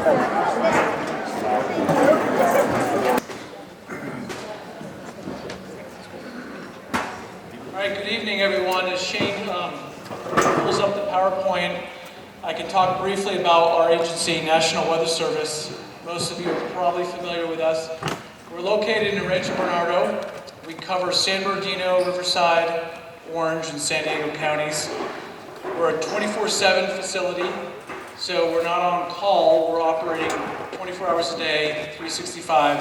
All right, good evening, everyone. As Shane pulls up the PowerPoint, I can talk briefly about our agency, National Weather Service. Most of you are probably familiar with us. We're located in Rancho Bernardo. We cover San Bernardino, Riverside, Orange, and San Diego counties. We're a 24/7 facility, so we're not on call. We're operating 24 hours a day, 365,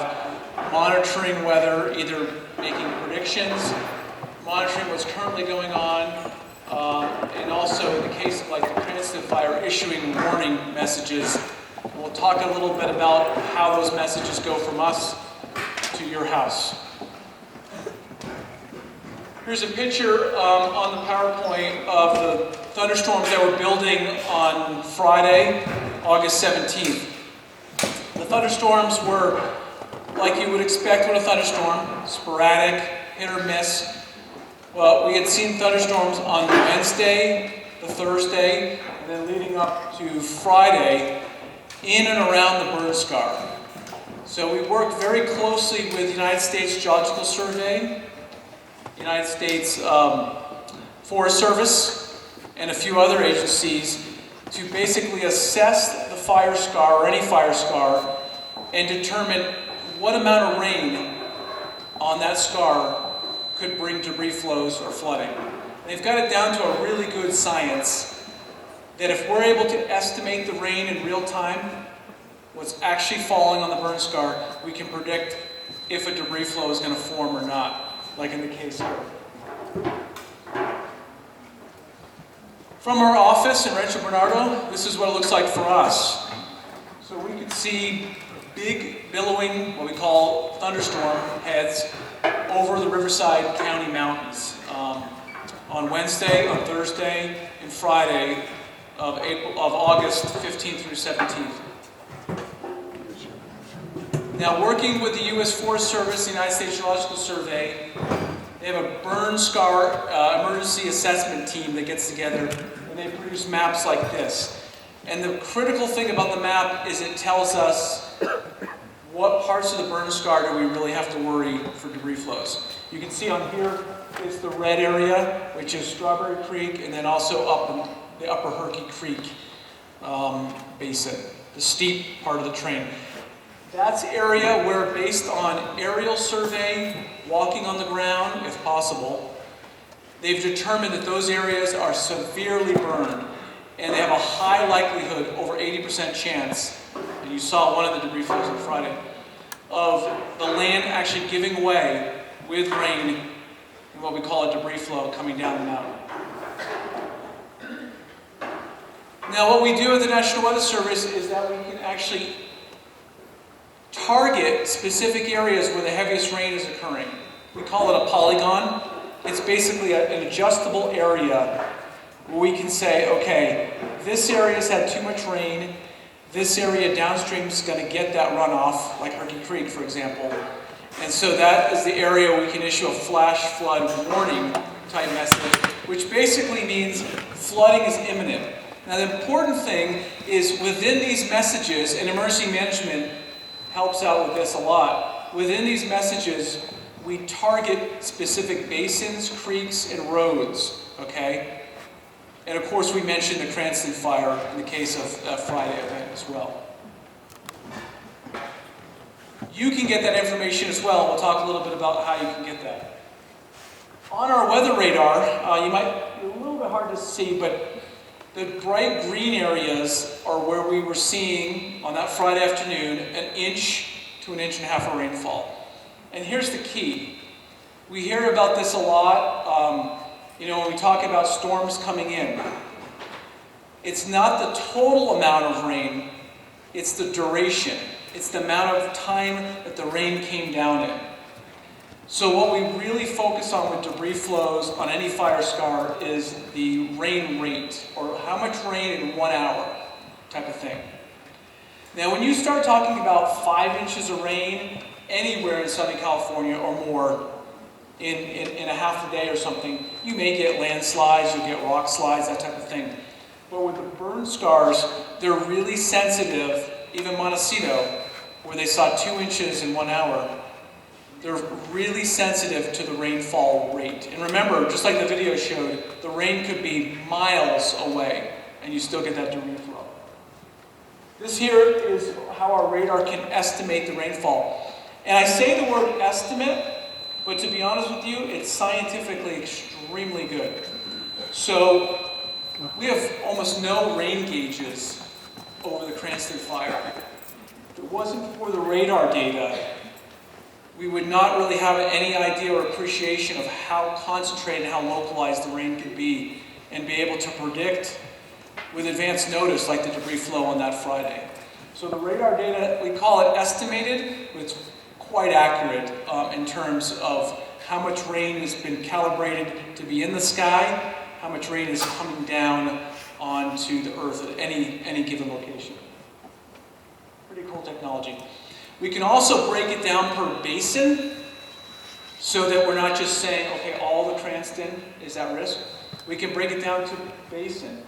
monitoring weather, either making predictions, monitoring what's currently going on, and also in the case of like the Cranston Fire, issuing warning messages. We'll talk a little bit about how those messages go from us to your house. Here's a picture on the PowerPoint of the thunderstorms that were building on Friday, August 17th. The thunderstorms were like you would expect with a thunderstorm, sporadic, hit or miss. Well, we had seen thunderstorms on the Wednesday, the Thursday, and then leading up to Friday in and around the burn scar. So we worked very closely with the United States Geological Survey, United States Forest Service, and a few other agencies to basically assess the fire scar or any fire scar and determine what amount of rain on that scar could bring debris flows or flooding. They've got it down to a really good science that if we're able to estimate the rain in real time, what's actually falling on the burn scar, we can predict if a debris flow is going to form or not, like in the case here. From our office in Rancho Bernardo, this is what it looks like for us. So we could see big billowing, what we call thunderstorm heads, over the Riverside County mountains on Wednesday, on Thursday, and Friday of August 15th through 17th. Now, working with the U.S. Forest Service, the United States Geological Survey, they have a burn scar emergency assessment team that gets together, and they produce maps like this. And the critical thing about the map is it tells us what parts of the burn scar do we really have to worry for debris flows. You can see on here is the red area, which is Strawberry Creek, and then also up in the upper Hurkey Creek basin, the steep part of the train. That's area where, based on aerial survey, walking on the ground, if possible, they've determined that those areas are severely burned, and they have a high likelihood, over 80% chance, and you saw one of the debris flows on Friday, of the land actually giving way with rain in what we call a debris flow coming down the mountain. Now, what we do at the National Weather Service is that we can actually target specific areas where the heaviest rain is occurring. We call it a polygon. It's basically an adjustable area where we can say, okay, this area's had too much rain, this area downstream is going to get that runoff, like Hurkey Creek, for example. And so that is the area we can issue a flash flood warning type message, which basically means flooding is imminent. Now, the important thing is within these messages, and emergency management helps out with this a lot, within these messages, we target specific basins, creeks, and roads, okay? And of course, we mentioned the Cranston Fire in the case of Friday event as well. You can get that information as well. We'll talk a little bit about how you can get that. On our weather radar, you might be a little bit hard to see, but the bright green areas are where we were seeing on that Friday afternoon 1 inch to 1.5 inches of rainfall. And here's the key. We hear about this a lot. When we talk about storms coming in, it's not the total amount of rain, it's the duration. It's the amount of time that the rain came down in. So what we really focus on with debris flows on any fire scar is the rain rate, or how much rain in 1 hour type of thing. Now, when you start talking about 5 inches of rain anywhere in Southern California or more, in a half a day or something, you may get landslides, you'll get rock slides, that type of thing. But with the burn scars, they're really sensitive even Montecito, where they saw 2 inches in 1 hour, they're really sensitive to the rainfall rate. And remember, just like the video showed, the rain could be miles away, and you still get that debris flow. This here is how our radar can estimate the rainfall. And I say the word estimate, but to be honest with you, it's scientifically extremely good. So we have almost no rain gauges over the Cranston Fire. If it wasn't for the radar data, we would not really have any idea or appreciation of how concentrated and how localized the rain could be, and be able to predict with advance notice, like the debris flow on that Friday. So the radar data, we call it estimated, but it's quite accurate in terms of how much rain has been calibrated to be in the sky, how much rain is coming down onto the earth at any given location. Pretty cool technology. We can also break it down per basin, so that we're not just saying, okay, all the Cranston is at risk. We can break it down to basin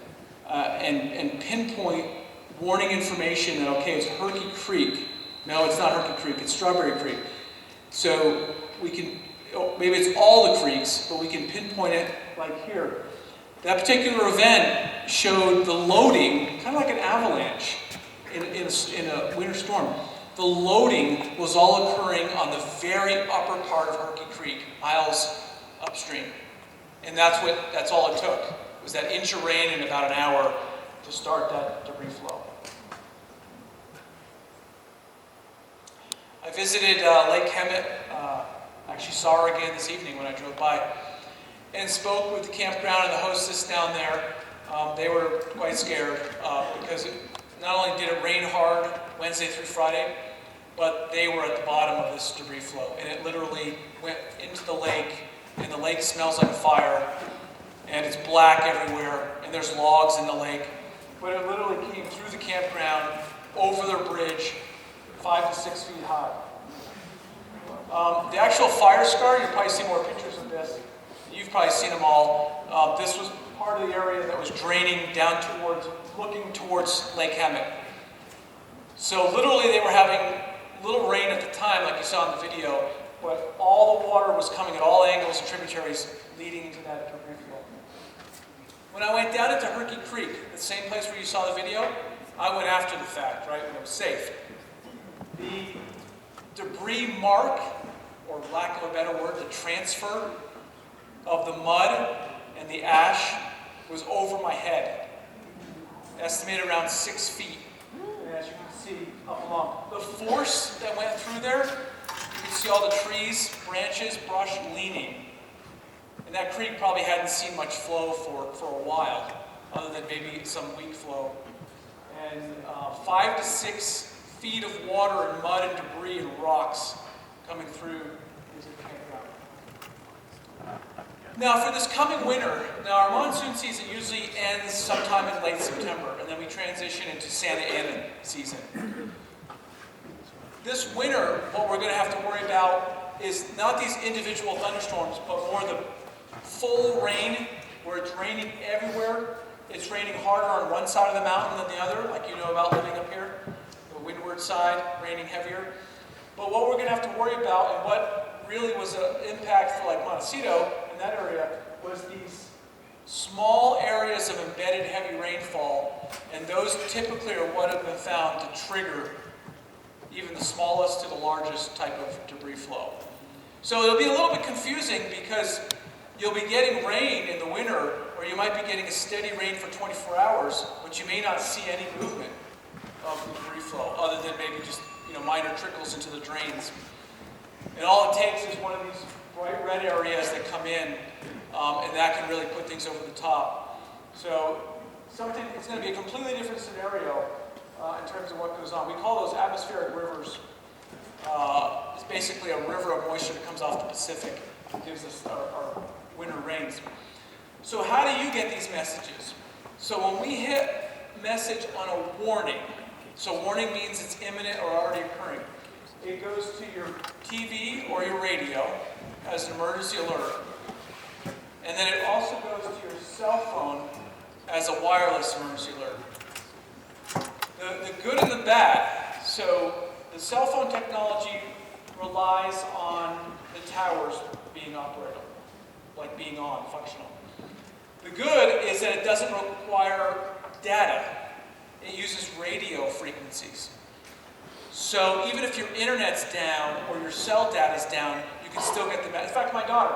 and pinpoint warning information that, okay, it's Hurkey Creek. No, it's not Hurkey Creek, it's Strawberry Creek. So we can, maybe it's all the creeks, but we can pinpoint it like here. That particular event showed the loading, kind of like an avalanche in a winter storm. The loading was all occurring on the very upper part of Hurkey Creek, miles upstream. And that's all it took, was that inch of rain in about an hour to start that debris flow. I visited Lake Hemet, actually saw her again this evening when I drove by, and spoke with the campground and the hostess down there. They were quite scared because not only did it rain hard Wednesday through Friday, but they were at the bottom of this debris flow, and it literally went into the lake, and the lake smells like a fire, and it's black everywhere, and there's logs in the lake, but it literally came through the campground, over their bridge, 5 to 6 feet high. The actual fire scar, you'll probably see more pictures of this. You've probably seen them all. This was part of the area that was draining down towards, looking towards Lake Hemet. So literally they were having little rain at the time, like you saw in the video, but all the water was coming at all angles and tributaries leading to that debris flow. When I went down into Hurkey Creek, the same place where you saw the video, I went after the fact, right, when it was safe. The debris mark, or lack of a better word, the transfer of the mud and the ash was over my head, estimated around 6 feet. And as you can see up along, the force that went through there, you can see all the trees, branches, brush leaning. And that creek probably hadn't seen much flow for a while, other than maybe some weak flow. And 5 to 6 feet of water and mud and debris and rocks coming through into the campground. Now for this coming winter, now our monsoon season usually ends sometime in late September, and then we transition into Santa Ana season. This winter, what we're going to have to worry about is not these individual thunderstorms, but more the full rain, where it's raining everywhere. It's raining harder on one side of the mountain than the other, like you know about living up here. The windward side, raining heavier. But what we're going to have to worry about, and what really was an impact for like Montecito in that area, was these small areas of embedded heavy rainfall, and those typically are what have been found to trigger even the smallest to the largest type of debris flow. So it'll be a little bit confusing because you'll be getting rain in the winter, or you might be getting a steady rain for 24 hours, but you may not see any movement of the debris flow, other than maybe just minor trickles into the drains. And all it takes is one of these bright red areas that come in, and that can really put things over the top. So it's going to be a completely different scenario in terms of what goes on. We call those atmospheric rivers. It's basically a river of moisture that comes off the Pacific and gives us our winter rains. So how do you get these messages? So when we hit message on a warning, so warning means it's imminent or already occurring, it goes to your TV or your radio as an emergency alert. And then it also goes to your cell phone as a wireless emergency alert. The good and the bad. So the cell phone technology relies on the towers being operational, like being on, functional. The good is that it doesn't require data. It uses radio frequencies. So even if your internet's down or your cell data's down, you can still get the message. In fact, my daughter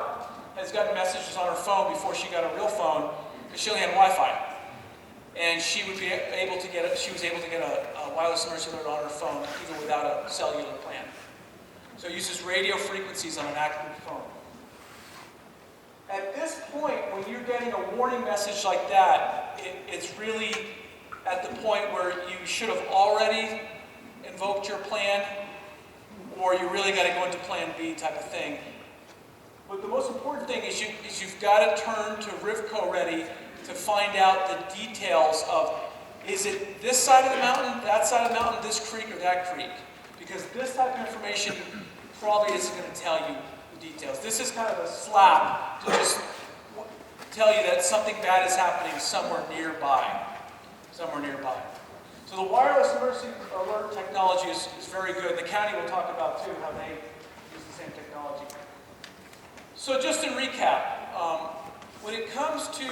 has gotten messages on her phone before she got a real phone, because she only had Wi-Fi. And she was able to get a wireless emergency alert on her phone, even without a cellular plan. So it uses radio frequencies on an active phone. At this point, when you're getting a warning message like that, it's really at the point where you should have already invoked your plan, or you really got to go into plan B type of thing. But the most important thing is you've got to turn to Rivco Ready to find out the details of, is it this side of the mountain, that side of the mountain, this creek, or that creek? Because this type of information probably isn't going to tell you the details. This is kind of a slap to just tell you that something bad is happening somewhere nearby. Somewhere nearby. So the wireless emergency alert technology is very good. The county will talk about too how they use the same technology. So just in recap, when it comes to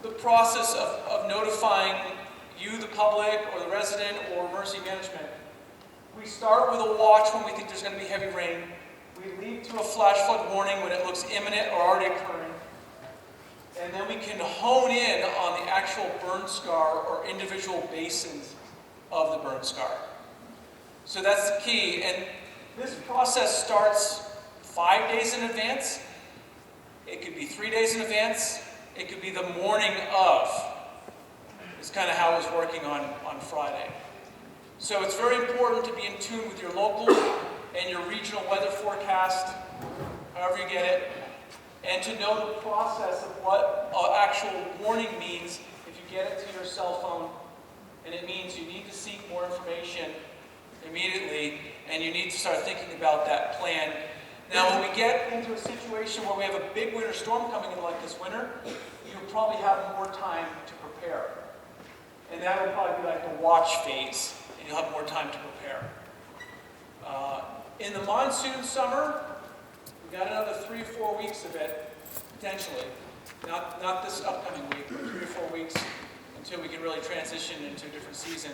the process of notifying you, the public, or the resident, or emergency management, we start with a watch when we think there's going to be heavy rain. We lead to a flash flood warning when it looks imminent or already occurring. And then we can hone in on the actual burn scar or individual basins of the burn scar. So that's the key. And this process starts 5 days in advance. It could be 3 days in advance. It could be the morning of. It's kind of how it was working on Friday. So it's very important to be in tune with your local and your regional weather forecast, however you get it, and to know the process of what actual warning means if you get it to your cell phone. And it means you need to seek more information immediately, and you need to start thinking about that plan. Now, when we get into a situation where we have a big winter storm coming in like this winter, you'll probably have more time to prepare. And that will probably be like the watch phase, and you'll have more time to prepare. In the monsoon summer, we've got another 3 or 4 weeks of it, potentially. Not this upcoming week, but 3 or 4 weeks until we can really transition into a different season.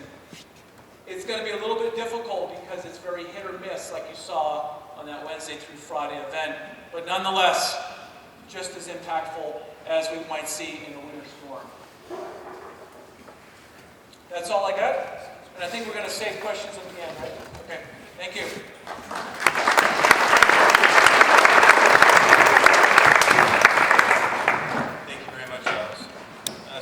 It's going to be a little bit difficult because it's very hit or miss, like you saw on that Wednesday through Friday event, but nonetheless, just as impactful as we might see in a winter storm. That's all I got, and I think we're going to save questions at the end, right? Okay, thank you. Thank you very much, Alex.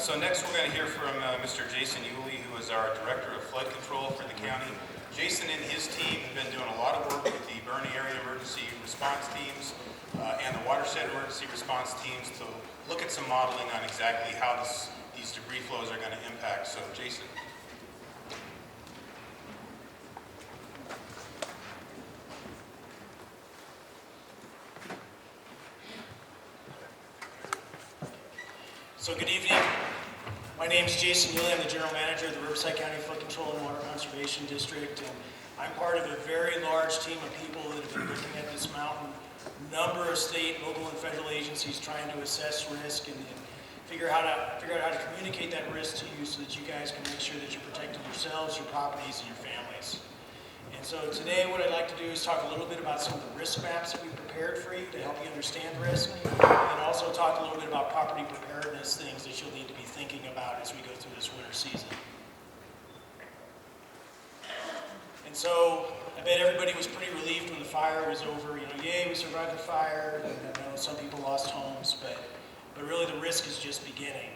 So next we're going to hear from Mr. Jason Yulee, who is our Director of Flood Control for the county. Jason and his team have been doing a lot of work with the Bernie Area Emergency Response Teams and the Watershed Emergency Response Teams to look at some modeling on exactly how these debris flows are going to impact. So, Jason. So good evening. My name is Jason Yulee. I'm the General Manager of the Riverside County Flood Control and Water Conservation District, and I'm part of a very large team of people that have been looking at this mountain. A number of state, local, and federal agencies trying to assess risk and figure out how to communicate that risk to you so that you guys can make sure that you're protecting yourselves, your properties, and your families. And so today what I'd like to do is talk a little bit about some of the risk maps that we prepared for you to help you understand risk, and also talk a little bit about property preparedness things that you'll need to be thinking about as we go through this winter season. And so I bet everybody was pretty relieved when the fire was over. You know, yay, we survived the fire. And I know some people lost homes, but really the risk is just beginning.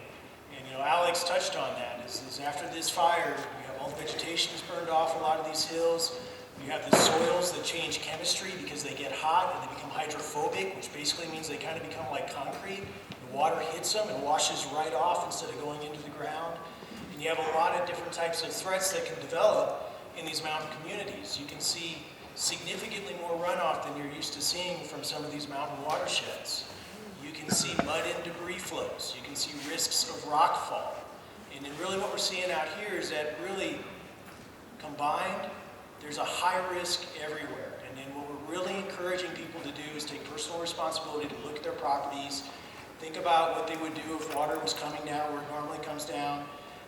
And you know, Alex touched on that. Is after this fire, you have all the vegetation is burned off a lot of these hills. You have the soils that change chemistry because they get hot and they become hydrophobic, which basically means they kind of become like concrete. The water hits them and washes right off instead of going into the ground. And you have a lot of different types of threats that can develop in these mountain communities. You can see significantly more runoff than you're used to seeing from some of these mountain watersheds. You can see mud and debris flows. You can see risks of rockfall. And then really what we're seeing out here is that really combined, there's a high risk everywhere. And then what we're really encouraging people to do is take personal responsibility to look at their properties, think about what they would do if water was coming down where it normally comes down.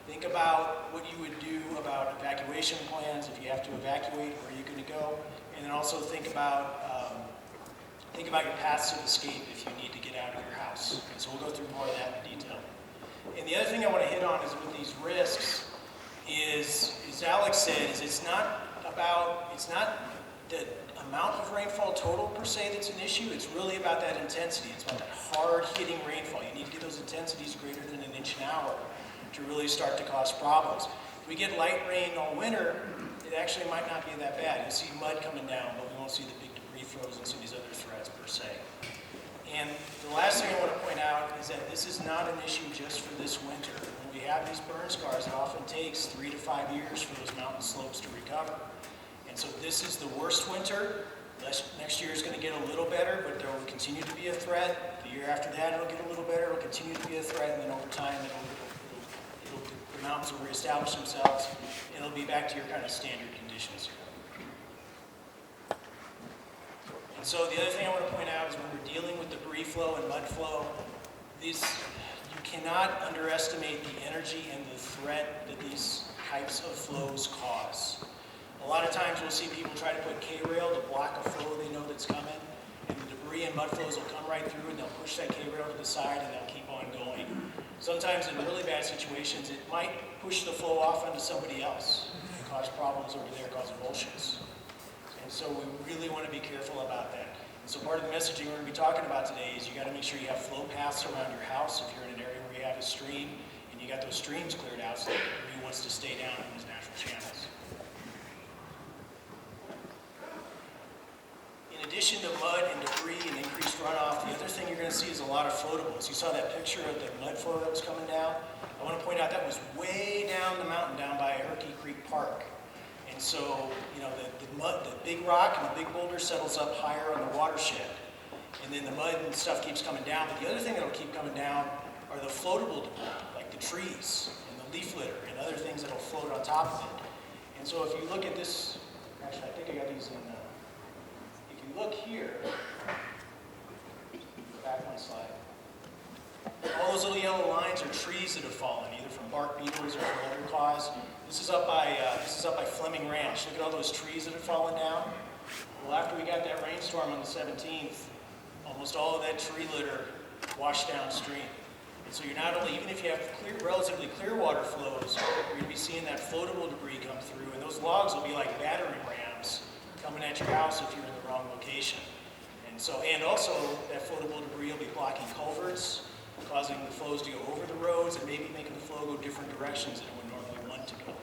Think about what you would do about evacuation plans if you have to evacuate, where you're going to go. And then also think about your paths of escape if you need to get out of your house. And so we'll go through more of that in detail. And the other thing I want to hit on is with these risks is as Alex said, is it's not the amount of rainfall total per se that's an issue. It's really about that intensity. It's about that hard hitting rainfall. You need to get those intensities greater than an inch an hour to really start to cause problems. If we get light rain all winter, it actually might not be that bad. You'll see mud coming down, but we won't see the big debris throws and some of these other threats per se. And the last thing I want to point out is that this is not an issue just for this winter. When we have these burn scars, it often takes 3 to 5 years for those mountain slopes to recover. And so this is the worst winter. Next year is going to get a little better, but there will continue to be a threat. The year after that, it'll get a little better. It'll continue to be a threat, and then over time, the mountains will reestablish themselves, and it'll be back to your kind of standard conditions. And so the other thing I want to point out is when we're dealing with debris flow and mud flow, you cannot underestimate the energy and the threat that these types of flows cause. A lot of times we'll see people try to put K-rail to block a flow they know that's coming, and the debris and mud flows will come right through and they'll push that K-rail to the side and they'll keep on going. Sometimes in really bad situations, it might push the flow off onto somebody else and cause problems over there, cause emulsions. And so we really want to be careful about that. And so part of the messaging we're going to be talking about today is you got to make sure you have flow paths around your house if you're in an area where you have a stream, and you got those streams cleared out so that debris wants to stay down in those natural channels. In addition to mud and debris and increased runoff, the other thing you're going to see is a lot of floatables. You saw that picture of the mud flow that was coming down. I want to point out that was way down the mountain down by Hurkey Creek Park. And so, the big rock and the big boulder settles up higher on the watershed. And then the mud and stuff keeps coming down. But the other thing that will keep coming down are the floatable debris, like the trees and the leaf litter and other things that will float on top of it. And so if you look at this, actually I think I got these in, if you look here, back one slide, all those little yellow lines are trees that have fallen, either from bark beetles or from other cause. This is up by Fleming Ranch. Look at all those trees that have fallen down. Well, after we got that rainstorm on the 17th, almost all of that tree litter washed downstream. And so you're not only, even if you have relatively clear water flows, you're going to be seeing that floatable debris come through, and those logs will be like battering rams coming at your house if you're in the wrong location. And also that floatable debris will be blocking culverts, causing the flows to go over the roads and maybe making the flow go different directions than it would normally want to go.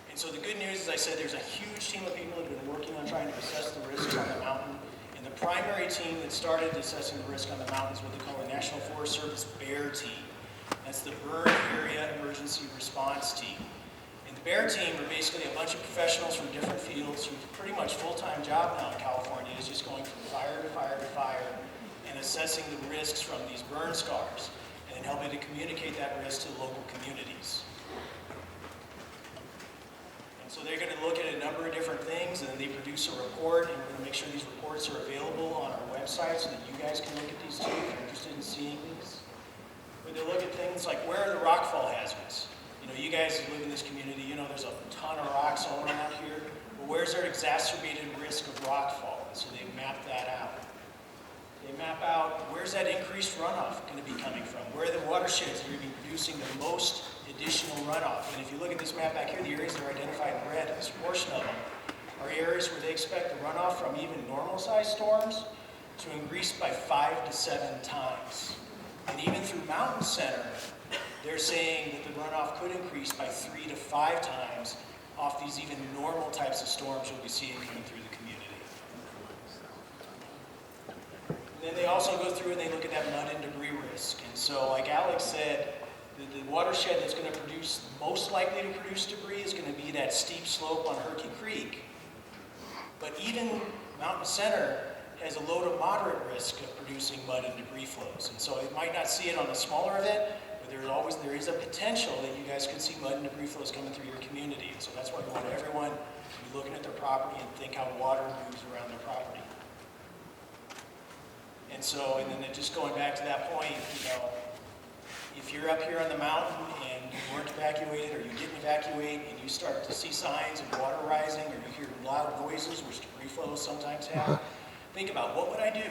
And so the good news, as I said, there's a huge team of people that have been working on trying to assess the risks on the mountain. And the primary team that started assessing the risk on the mountain is what they call the National Forest Service BEAR team. That's the Burn Area Emergency Response Team. And the BEAR team are basically a bunch of professionals from different fields who've pretty much full-time job now in California is just going from fire to fire to fire and assessing the risks from these burn scars and then helping to communicate that risk to local communities. And so they're going to look at a number of different things, and then they produce a report, and we're going to make sure these reports are available on our website so that you guys can look at these too if you're interested in seeing these. But they look at things like where are the rockfall hazards? You guys who live in this community, there's a ton of rocks all around here. But where's there exacerbated risk of rockfall? And so they map that out. They map out where's that increased runoff going to be coming from? Where are the watersheds that are going to be producing the most additional runoff? And if you look at this map back here, the areas that are identified in red, this portion of them, are areas where they expect the runoff from even normal-sized storms to increase by 5 to 7 times. And even through Mountain Center, they're saying that the runoff could increase by 3 to 5 times off these even normal types of storms you'll be seeing coming through the community. And then they also go through and they look at that mud and debris risk. And so, like Alex said, the watershed that's going to produce, most likely to produce debris is going to be that steep slope on Hurkey Creek. But even Mountain Center has a low to moderate risk of producing mud and debris flows. And so it might not see it on the smaller event, but there is a potential that you guys could see mud and debris flows coming through your community. So that's why we want everyone to be looking at their property and think how water moves around their property. And then just going back to that point, if you're up here on the mountain and you weren't evacuated or you didn't evacuate and you start to see signs of water rising or you hear loud noises, which debris flows sometimes have, think about what would I do?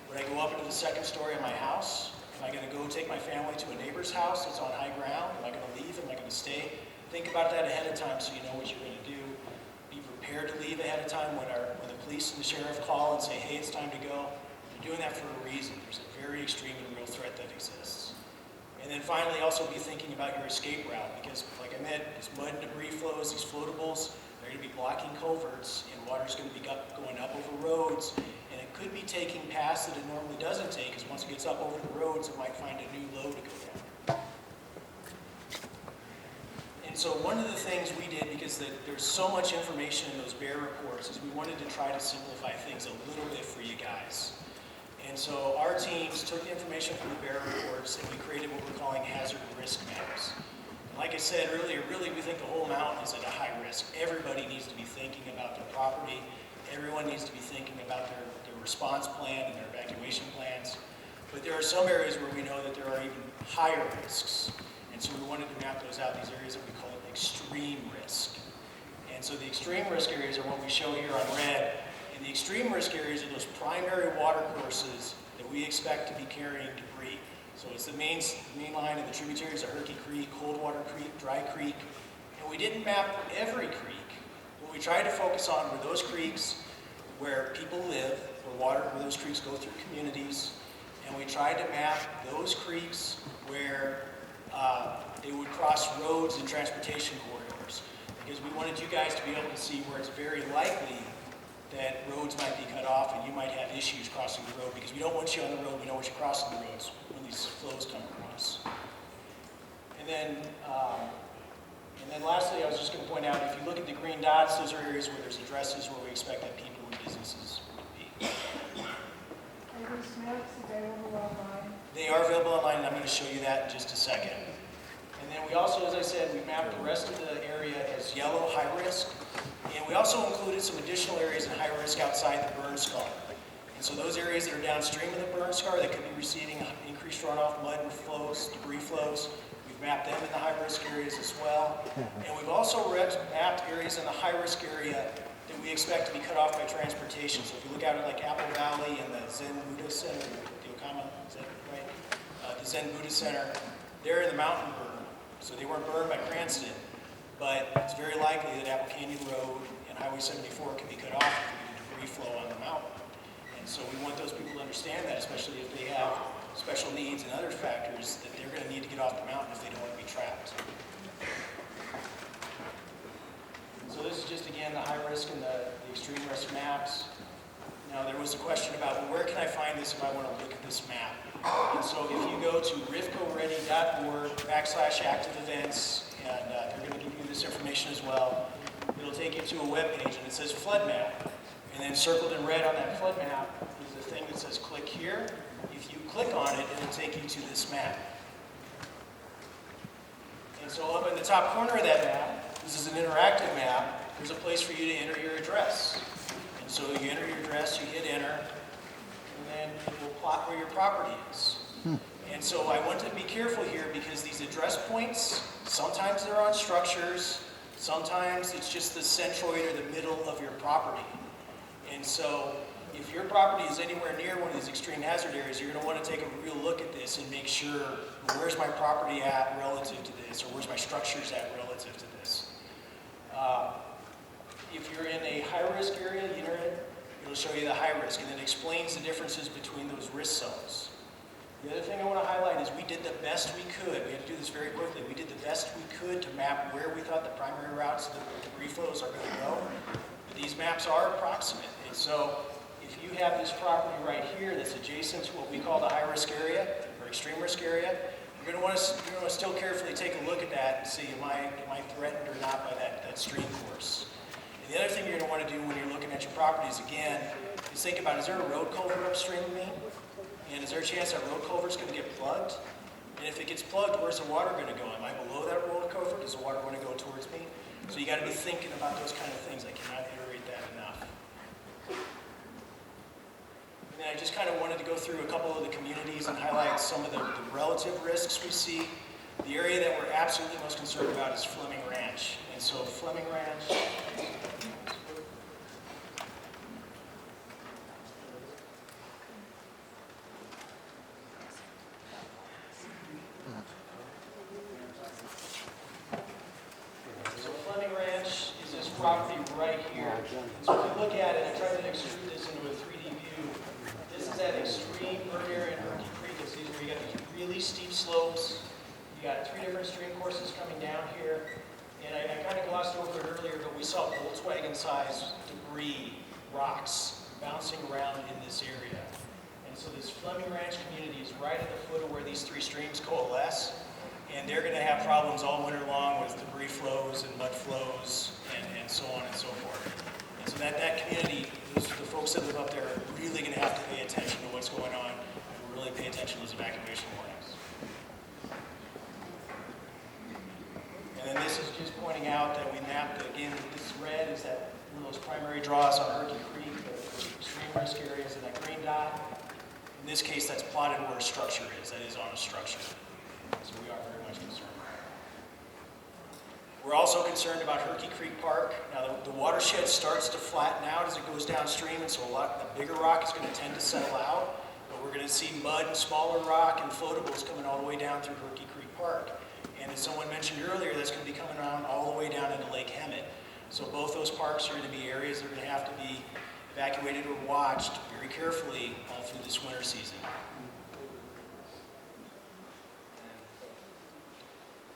Would I go up into the second story of my house? Am I going to go take my family to a neighbor's house that's on high ground? Am I going to leave? Am I going to stay? Think about that ahead of time so you know what you're going to do. Be prepared to leave ahead of time when the police and the sheriff call and say, hey, it's time to go. They're doing that for a reason. There's a very extreme and real threat that exists. And then finally, also be thinking about your escape route because, like I meant, these mud and debris flows, these floatables, they're going to be blocking culverts and water's going to be going up over roads. And it could be taking paths that it normally doesn't take because once it gets up over the roads, it might find a new low to go down. And so one of the things we did, because there's so much information in those bear reports, is we wanted to try to simplify things a little bit for you guys. And so our teams took the information from the bear reports and we created what we're calling hazard risk maps. And like I said earlier, really we think the whole mountain is at a high risk. Everybody needs to be thinking about their property. Everyone needs to be thinking about their response plan and their evacuation plans. But there are some areas where we know that there are even higher risks. And so we wanted to map those out, these areas that we call extreme risk. And so the extreme risk areas are what we show here on red. And the extreme risk areas are those primary water courses that we expect to be carrying debris. So it's the main line of the tributaries of Hurkey Creek, Coldwater Creek, Dry Creek. And we didn't map every creek. What we tried to focus on were those creeks where people live, where those creeks go through communities. And we tried to map those creeks where they would cross roads and transportation corridors. Because we wanted you guys to be able to see where it's very likely that roads might be cut off and you might have issues crossing the road because we don't want you on the road, we don't want you crossing the roads when these flows come across. And then lastly, I was just going to point out, if you look at the green dots, those are areas where there's addresses where we expect that people and businesses would be. Are these maps available online? They are available online, and I'm going to show you that in just a second. And then we also, as I said, we mapped the rest of the area as yellow, high risk. And we also included some additional areas in high risk outside the burn scar. And so those areas that are downstream of the burn scar that could be receiving increased runoff, mud and flows, debris flows, we've mapped them in the high risk areas as well. And we've also mapped areas in the high risk area that we expect to be cut off by transportation. So if you look out at like Apple Valley and the Zen Buddha Center, the Okama, is that right? The Zen Buddha Center, they're in the mountain burn. So they weren't burned by Cranston. But it's very likely that Apple Canyon Road and Highway 74 can be cut off if we get debris flow on the mountain. And so we want those people to understand that, especially if they have special needs and other factors, that they're going to need to get off the mountain if they don't want to be trapped. So this is just, again, the high risk and the extreme risk maps. Now, there was a question about, well, where can I find this if I want to look at this map? And so if you go to rivcoready.org/active events, and they're going to give you this information as well, it'll take you to a web page, and it says flood map. And then circled in red on that flood map is the thing that says click here. If you click on it, it'll take you to this map. And so up in the top corner of that map, this is an interactive map, there's a place for you to enter your address. And so you enter your address, you hit enter, and then it will plot where your property is. And so I want to be careful here because these address points, sometimes they're on structures, sometimes it's just the centroid or the middle of your property. And so if your property is anywhere near one of these extreme hazard areas, you're going to want to take a real look at this and make sure, where's my property at relative to this, or where's my structures at relative to this. If you're in a high-risk area, the internet, it'll show you the high risk, and it explains the differences between those risk zones. The other thing I want to highlight is we did the best we could. We had to do this very quickly. We did the best we could to map where we thought the primary routes that the debris flows are going to go. But these maps are approximate. And so if you have this property right here that's adjacent to what we call the high-risk area or extreme risk area, you're going to want to still carefully take a look at that and see, am I threatened or not by that stream course. And the other thing you're going to want to do when you're looking at your properties, again, is think about, is there a road culvert upstream of me? And is there a chance that road culvert's going to get plugged? And if it gets plugged, where's the water going to go? Am I below that roller cover? Does the water want to go towards me? So you got to be thinking about those kind of things. I cannot iterate that enough. And then I just kind of wanted to go through a couple of the communities and highlight some of the relative risks we see. The area that we're absolutely most concerned about is Fleming Ranch. And so Fleming Ranch, is this property right here. So if you look at it, I tried to extrude this into a 3D view. This is that extreme burn area in Hurkey Creek. It's these where you got these really steep slopes. You got 3 different stream courses coming down here. And I kind of glossed over it earlier, but we saw Volkswagen-sized debris, rocks, bouncing around in this area. And so this Fleming Ranch community is right at the foot of where these 3 streams coalesce. And they're going to have problems all winter long with debris flows and mud flows and so on and so forth. And so that community, the folks that live up there are really going to have to pay attention to what's going on and really pay attention to those evacuation warnings. And then this is just pointing out that we mapped, again, this red is that one of those primary draws on Hurkey Creek, the extreme risk areas, and that green dot. In this case, that's plotted where a structure is. That is on a structure. So we are very much concerned. We're also concerned about Hurkey Creek Park. Now the watershed starts to flatten out as it goes downstream, and so the bigger rock is going to tend to settle out, but we're going to see mud and smaller rock and floatables coming all the way down through Hurkey Creek Park. And as someone mentioned earlier, that's going to be coming around all the way down into Lake Hemet. So both those parks are going to be areas that are going to have to be evacuated or watched very carefully all through this winter season.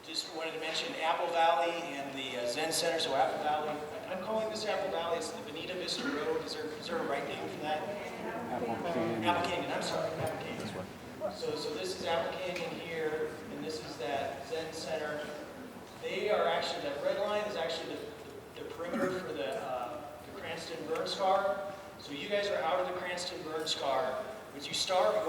Just wanted to mention Apple Valley and the Zen Center. So Apple Valley, I'm calling this Apple Valley. It's the Bonita Vista Road. Is there a right name for that? Apple Canyon. I'm sorry, Apple Canyon. So this is Apple Canyon here, and this is that Zen Center. They are actually, that red line is actually the perimeter for the Cranston burn scar. So you guys are out of the Cranston burn scar. But you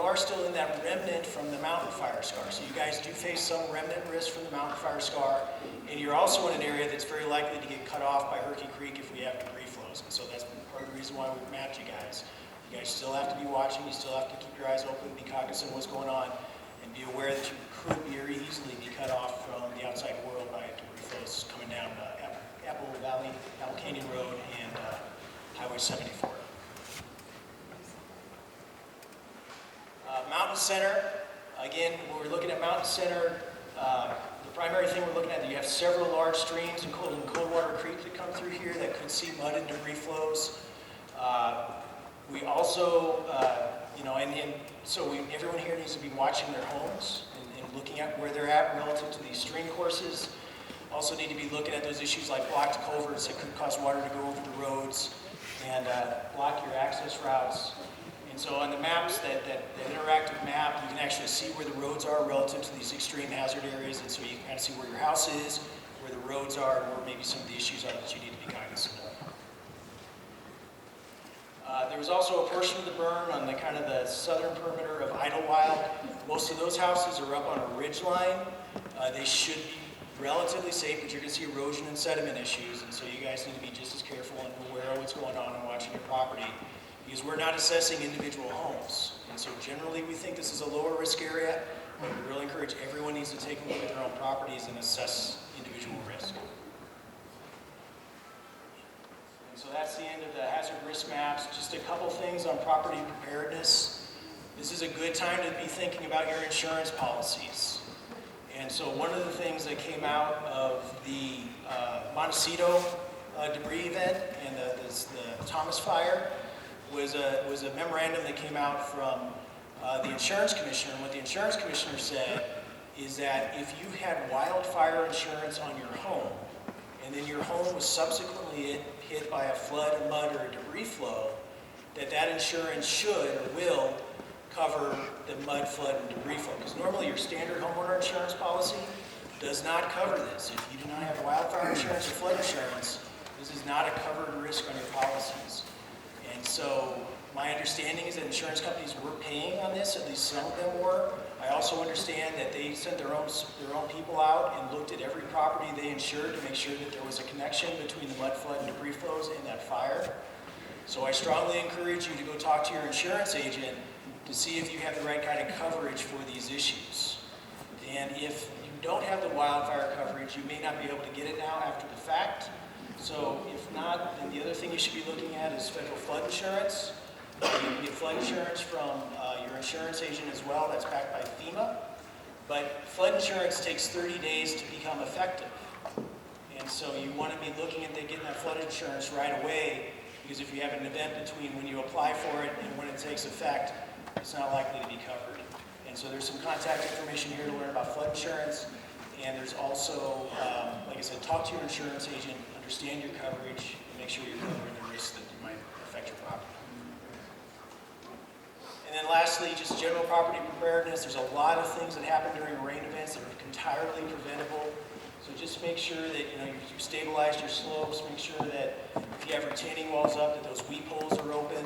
are still in that remnant from the mountain fire scar. So you guys do face some remnant risk from the mountain fire scar. And you're also in an area that's very likely to get cut off by Hurkey Creek if we have debris flows. And so that's part of the reason why we've mapped you guys. You guys still have to be watching. You still have to keep your eyes open, be cognizant of what's going on, and be aware that you could very easily be cut off from the outside world by debris flows coming down Apple Valley, Apple Canyon Road, and Highway 74. Mountain Center, again, when we're looking at Mountain Center, the primary thing we're looking at, you have several large streams, including Coldwater Creek that come through here that could see mud and debris flows. We also, everyone here needs to be watching their homes and looking at where they're at relative to these stream courses. Also need to be looking at those issues like blocked culverts that could cause water to go over the roads and block your access routes. And so on the maps, that interactive map, you can actually see where the roads are relative to these extreme hazard areas, and so you can kind of see where your house is, where the roads are, and where maybe some of the issues are that you need to be cognizant of. There was also a portion of the burn on the kind of the southern perimeter of Idlewild. Most of those houses are up on a ridge line. They should be relatively safe, but you're going to see erosion and sediment issues, and so you guys need to be just as careful and aware of what's going on and watching your property, because we're not assessing individual homes. And so generally we think this is a lower risk area, but we really encourage everyone needs to take a look at their own properties and assess individual risk. And so that's the end of the hazard risk maps. Just a couple things on property preparedness. This is a good time to be thinking about your insurance policies. And so one of the things that came out of the Montecito debris event and the Thomas Fire was a memorandum that came out from the insurance commissioner. And what the insurance commissioner said is that if you had wildfire insurance on your home, and then your home was subsequently hit by a flood, a mud, or a debris flow, that insurance should or will cover the mud, flood, and debris flow. Because normally your standard homeowner insurance policy does not cover this. If you do not have wildfire insurance or flood insurance, this is not a covered risk on your policies. And so my understanding is that insurance companies were paying on this, at least some of them were, I also understand that they sent their own people out and looked at every property they insured to make sure that there was a connection between the mud flood and debris flows and that fire. So I strongly encourage you to go talk to your insurance agent to see if you have the right kind of coverage for these issues. And if you don't have the wildfire coverage, you may not be able to get it now after the fact. So if not, then the other thing you should be looking at is federal flood insurance. You can get flood insurance from your insurance agent as well. That's backed by FEMA. But flood insurance takes 30 days to become effective. And so you want to be looking at getting that flood insurance right away, because if you have an event between when you apply for it and when it takes effect, it's not likely to be covered. And so there's some contact information here to learn about flood insurance. And there's also, like I said, talk to your insurance agent, understand your coverage, and make sure you're covering the risks that might affect your property. And then lastly, just general property preparedness. There's a lot of things that happen during rain events that are entirely preventable. So just make sure that you stabilize your slopes. Make sure that if you have retaining walls up, that those weep holes are open.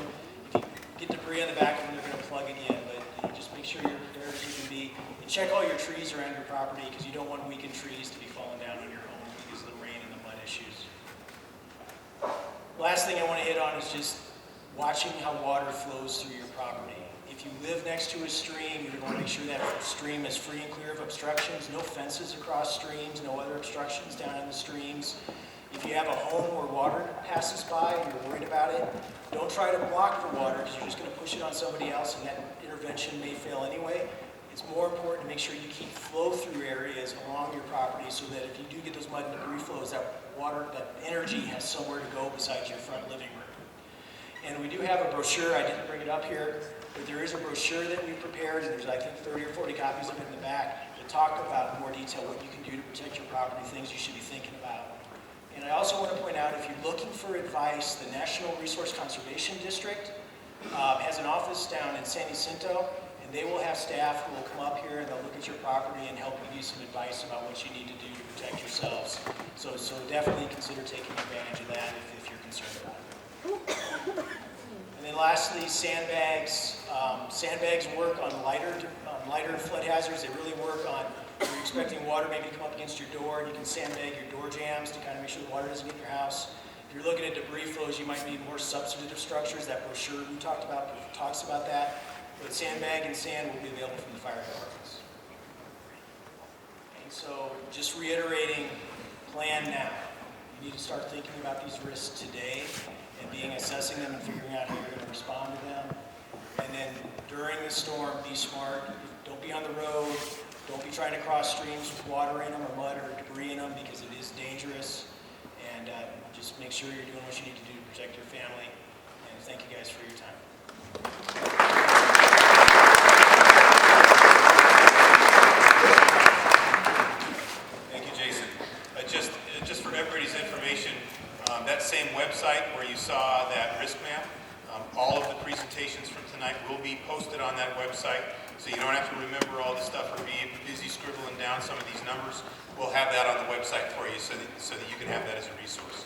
If you get debris on the back of them, they're going to plug it in. But just make sure you're prepared as you can be. And check all your trees around your property, because you don't want weakened trees to be falling down on your home because of the rain and the mud issues. Last thing I want to hit on is just watching how water flows through your property. If you live next to a stream, you're going to make sure that stream is free and clear of obstructions. No fences across streams, no other obstructions down in the streams. If you have a home where water passes by and you're worried about it, don't try to block the water, because you're just going to push it on somebody else, and that intervention may fail anyway. It's more important to make sure you keep flow-through areas along your property, so that if you do get those mud and debris flows, that water, that energy has somewhere to go besides your front living room. And we do have a brochure. I didn't bring it up here, but there is a brochure that we prepared, and there's, I think, 30 or 40 copies of it in the back that talk about in more detail what you can do to protect your property, things you should be thinking about. And I also want to point out, if you're looking for advice, the National Resource Conservation District has an office down in San Jacintos, and they will have staff who will come up here and they'll look at your property and help give you some advice about what you need to do to protect yourselves. So definitely consider taking advantage of that if you're concerned about it. And then lastly, sandbags. Sandbags work on lighter flood hazards. They really work on, if you're expecting water maybe to come up against your door, and you can sandbag your door jambs to kind of make sure the water doesn't get in your house. If you're looking at debris flows, you might need more substantive structures. That brochure we talked about talks about that. But sandbag and sand will be available from the fire departments. And so, just reiterating, plan now. You need to start thinking about these risks today and assessing them and figuring out how you're going to respond to them. And then during the storm, be smart. Don't be on the road. Don't be trying to cross streams with water in them or mud or debris in them, because it is dangerous. And just make sure you're doing what you need to do to protect your family. And thank you guys for your time. Thank you, Jason. Just for everybody's information, that same website where you saw that risk map, all of the presentations from tonight will be posted on that website, so you don't have to remember all this stuff or be busy scribbling down some of these numbers. We'll have that on the website for you so that you can have that as a resource.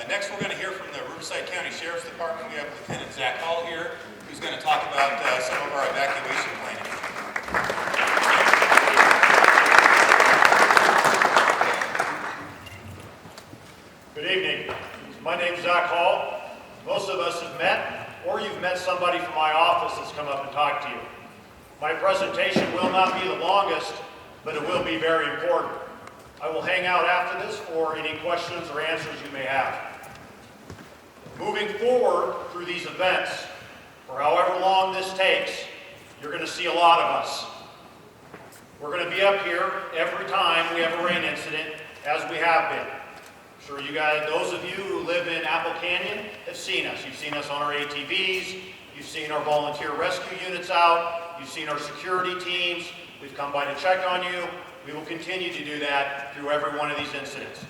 Next, we're going to hear from the Riverside County Sheriff's Department. We have Lieutenant Zach Hall here, who's going to talk about some of our evacuation planning. Good evening. My name's Zach Hall. Most of us have met, or you've met somebody from my office that's come up and talked to you. My presentation will not be the longest, but it will be very important. I will hang out after this for any questions or answers you may have. Moving forward through these events, for however long this takes, you're going to see a lot of us. We're going to be up here every time we have a rain incident, as we have been. I'm sure you guys, those of you who live in Apple Canyon, have seen us. You've seen us on our ATVs, you've seen our volunteer rescue units out, you've seen our security teams. We've come by to check on you. We will continue to do that through every one of these incidents.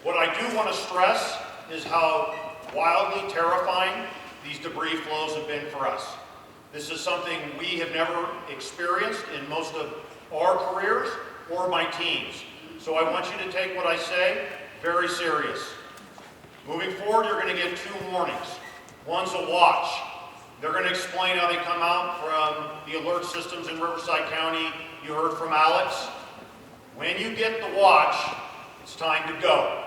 What I do want to stress is how wildly terrifying these debris flows have been for us. This is something we have never experienced in most of our careers or my teams. So I want you to take what I say very serious. Moving forward, you're going to get 2 warnings. One's a watch. They're going to explain how they come out from the alert systems in Riverside County. You heard from Alex. When you get the watch, it's time to go.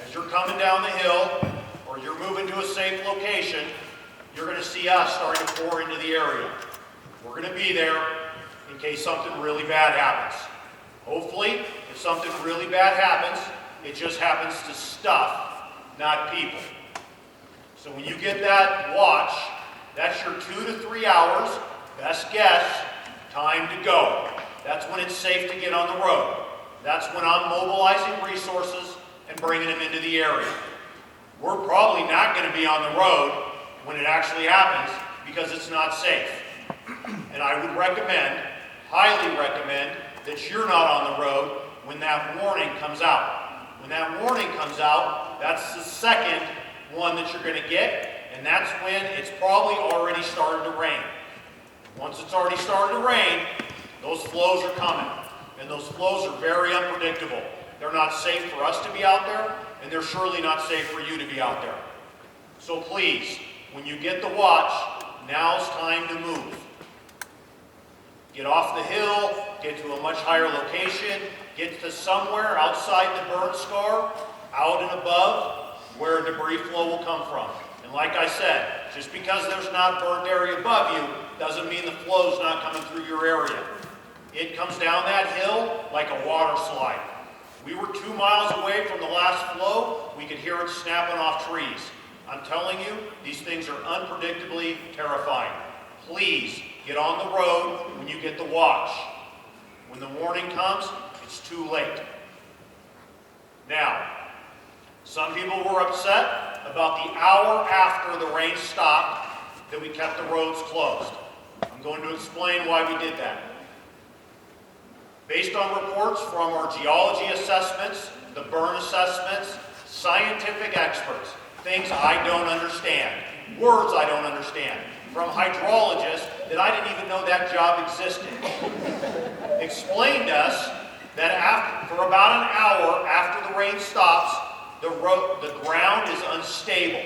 As you're coming down the hill, or you're moving to a safe location, you're going to see us starting to pour into the area. We're going to be there in case something really bad happens. Hopefully, if something really bad happens, it just happens to stuff, not people. So when you get that watch, that's your 2 to 3 hours, best guess, time to go. That's when it's safe to get on the road. That's when I'm mobilizing resources and bringing them into the area. We're probably not going to be on the road when it actually happens because it's not safe. And I would recommend, highly recommend, that you're not on the road when that warning comes out. When that warning comes out, that's the second one that you're going to get, and that's when it's probably already started to rain. Once it's already started to rain, those flows are coming, and those flows are very unpredictable. They're not safe for us to be out there, and they're surely not safe for you to be out there. So please, when you get the watch, now's time to move. Get off the hill, get to a much higher location, get to somewhere outside the burn scar, out and above, where debris flow will come from. And like I said, just because there's not burned area above you, doesn't mean the flow's not coming through your area. It comes down that hill like a water slide. We were 2 miles away from the last flow. We could hear it snapping off trees. I'm telling you, these things are unpredictably terrifying. Please get on the road when you get the watch. When the warning comes, it's too late. Now, some people were upset about the hour after the rain stopped that we kept the roads closed. I'm going to explain why we did that. Based on reports from our geology assessments, the burn assessments, scientific experts, things I don't understand, words I don't understand, from hydrologists that I didn't even know that job existed, explained to us that for about an hour after the rain stops, the ground is unstable.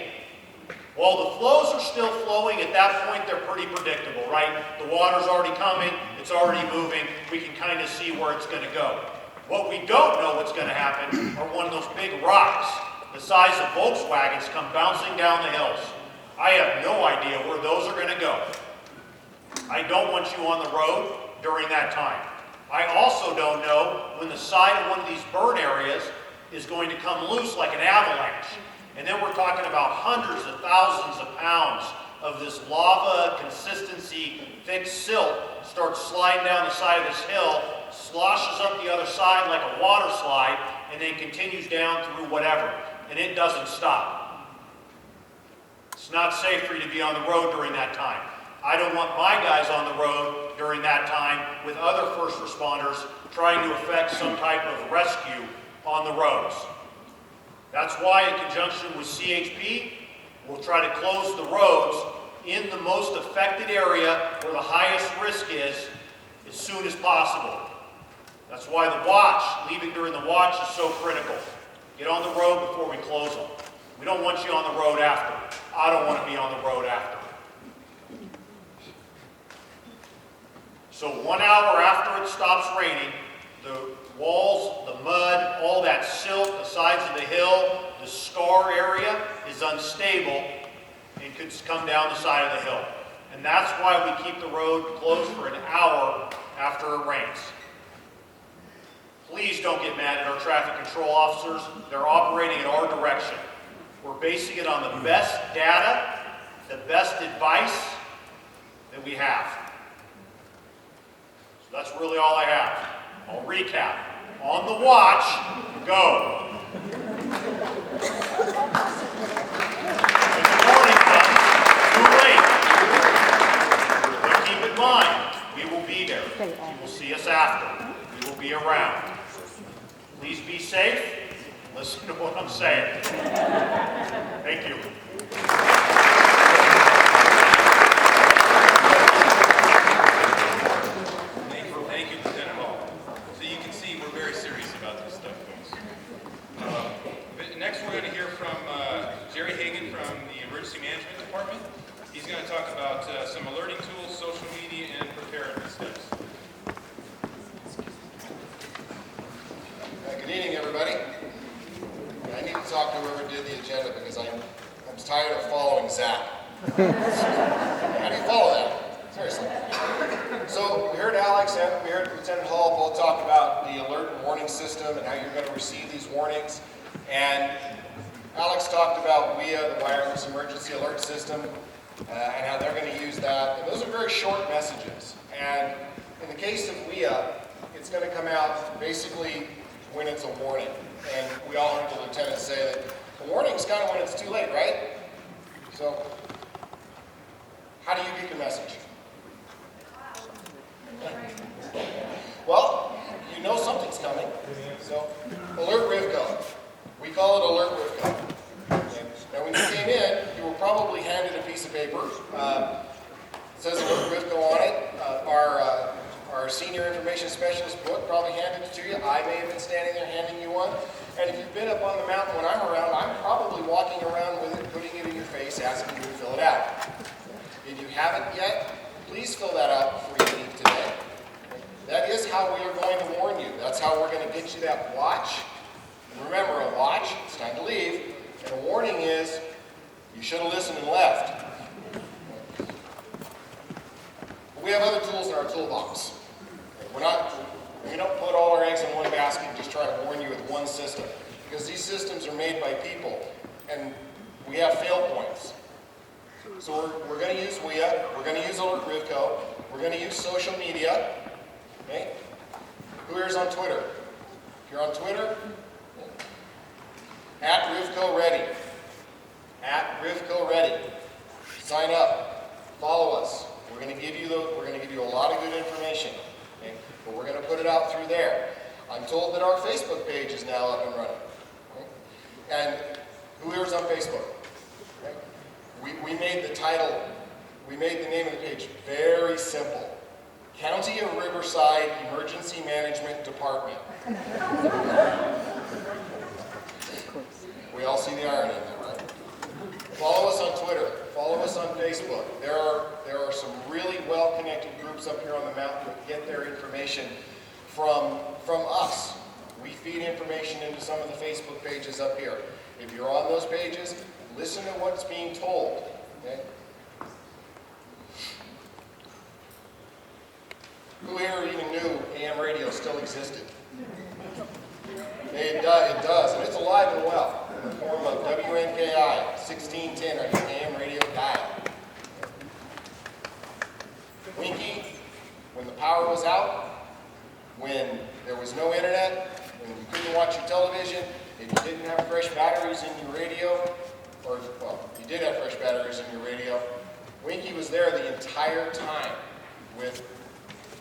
While the flows are still flowing, at that point they're pretty predictable, right? The water's already coming, it's already moving, we can kind of see where it's going to go. What we don't know what's going to happen are one of those big rocks the size of Volkswagens come bouncing down the hills. I have no idea where those are going to go. I don't want you on the road during that time. I also don't know when the side of one of these burn areas is going to come loose like an avalanche. And then we're talking about hundreds of thousands of pounds of this lava consistency, thick silt starts sliding down the side of this hill, sloshes up the other side like a water slide, and then continues down through whatever. And it doesn't stop. It's not safe for you to be on the road during that time. I don't want my guys on the road during that time with other first responders trying to effect some type of rescue on the roads. That's why, in conjunction with CHP, we'll try to close the roads in the most affected area where the highest risk is as soon as possible. That's why the watch, leaving during the watch, is so critical. Get on the road before we close them. We don't want you on the road after. I don't want to be on the road after. So 1 hour after it stops raining, the walls, the mud, all that silt, the sides of the hill, the scar area is unstable and could come down the side of the hill. And that's why we keep the road closed for an hour after it rains. Please don't get mad at our traffic control officers. They're operating in our direction. We're basing it on the best data, the best advice that we have. So that's really all I have. I'll recap. On the watch, go. When the warning comes, too late. But keep in mind, we will be there. You will see us after. We will be around. Please be safe. Listen to what I'm saying. Thank you. Thank you, Lieutenant Hall. So you can see we're very serious about this stuff, folks. Next, we're going to hear from Jerry Hagan from the Emergency Management Department. He's going to talk about is tired of following Zach. How do you follow that? Seriously. So we heard Alex and we heard Lieutenant Hall both talk about the alert and warning system and how you're going to receive these warnings. And Alex talked about WIA, the Wireless Emergency Alert System, and how they're going to use that. And those are very short messages. And in the case of WIA, it's going to come out basically when it's a warning. And we all heard the lieutenant say that the warning is kind of when it's too late, right? So, how do you get your message? Well, you know something's coming. So, alert Rivco. We call it alert Rivco. Okay. Now, when you came in, you were probably handed a piece of paper. It says alert Rivco on it. Our senior information specialist book probably handed it to you. I may have been standing there handing you one. And if you've been up on the mountain when I'm around, I'm probably walking around with it, putting it in your face, asking you to fill it out. If you haven't yet, please fill that out before you leave today. That is how we are going to warn you. That's how we're going to get you that watch. And remember, a watch, it's time to leave. And a warning is, you should have listened and left. But we have other tools in our toolbox. We don't put all our eggs in one basket and just try to warn you with one system. Because these systems are made by people, and we have fail points. So we're going to use WIA, we're going to use Alert Rivco, we're going to use social media. Okay? Who here is on Twitter? If you're on Twitter, at Rivco Ready. At Rivco Ready. Sign up. Follow us. We're going to give you a lot of good information. Okay? But we're going to put it out through there. I'm told that our Facebook page is now up and running. Okay? And who here is on Facebook? Okay? We made the title, we made the name of the page very simple. County of Riverside Emergency Management Department. We all see the irony in that, right? Follow us on Twitter. Follow us on Facebook. There are some really well-connected groups up here on the mountain that get their information from us. We feed information into some of the Facebook pages up here. If you're on those pages, listen to what's being told. Okay? Who here even knew AM radio still existed? It does, and it's alive and well in the form of WNKI 1610 on your AM radio dial. Winky, when the power was out, when there was no internet, when you couldn't watch your television, if you didn't have fresh batteries in your radio, or, well, you did have fresh batteries in your radio, Winky was there the entire time with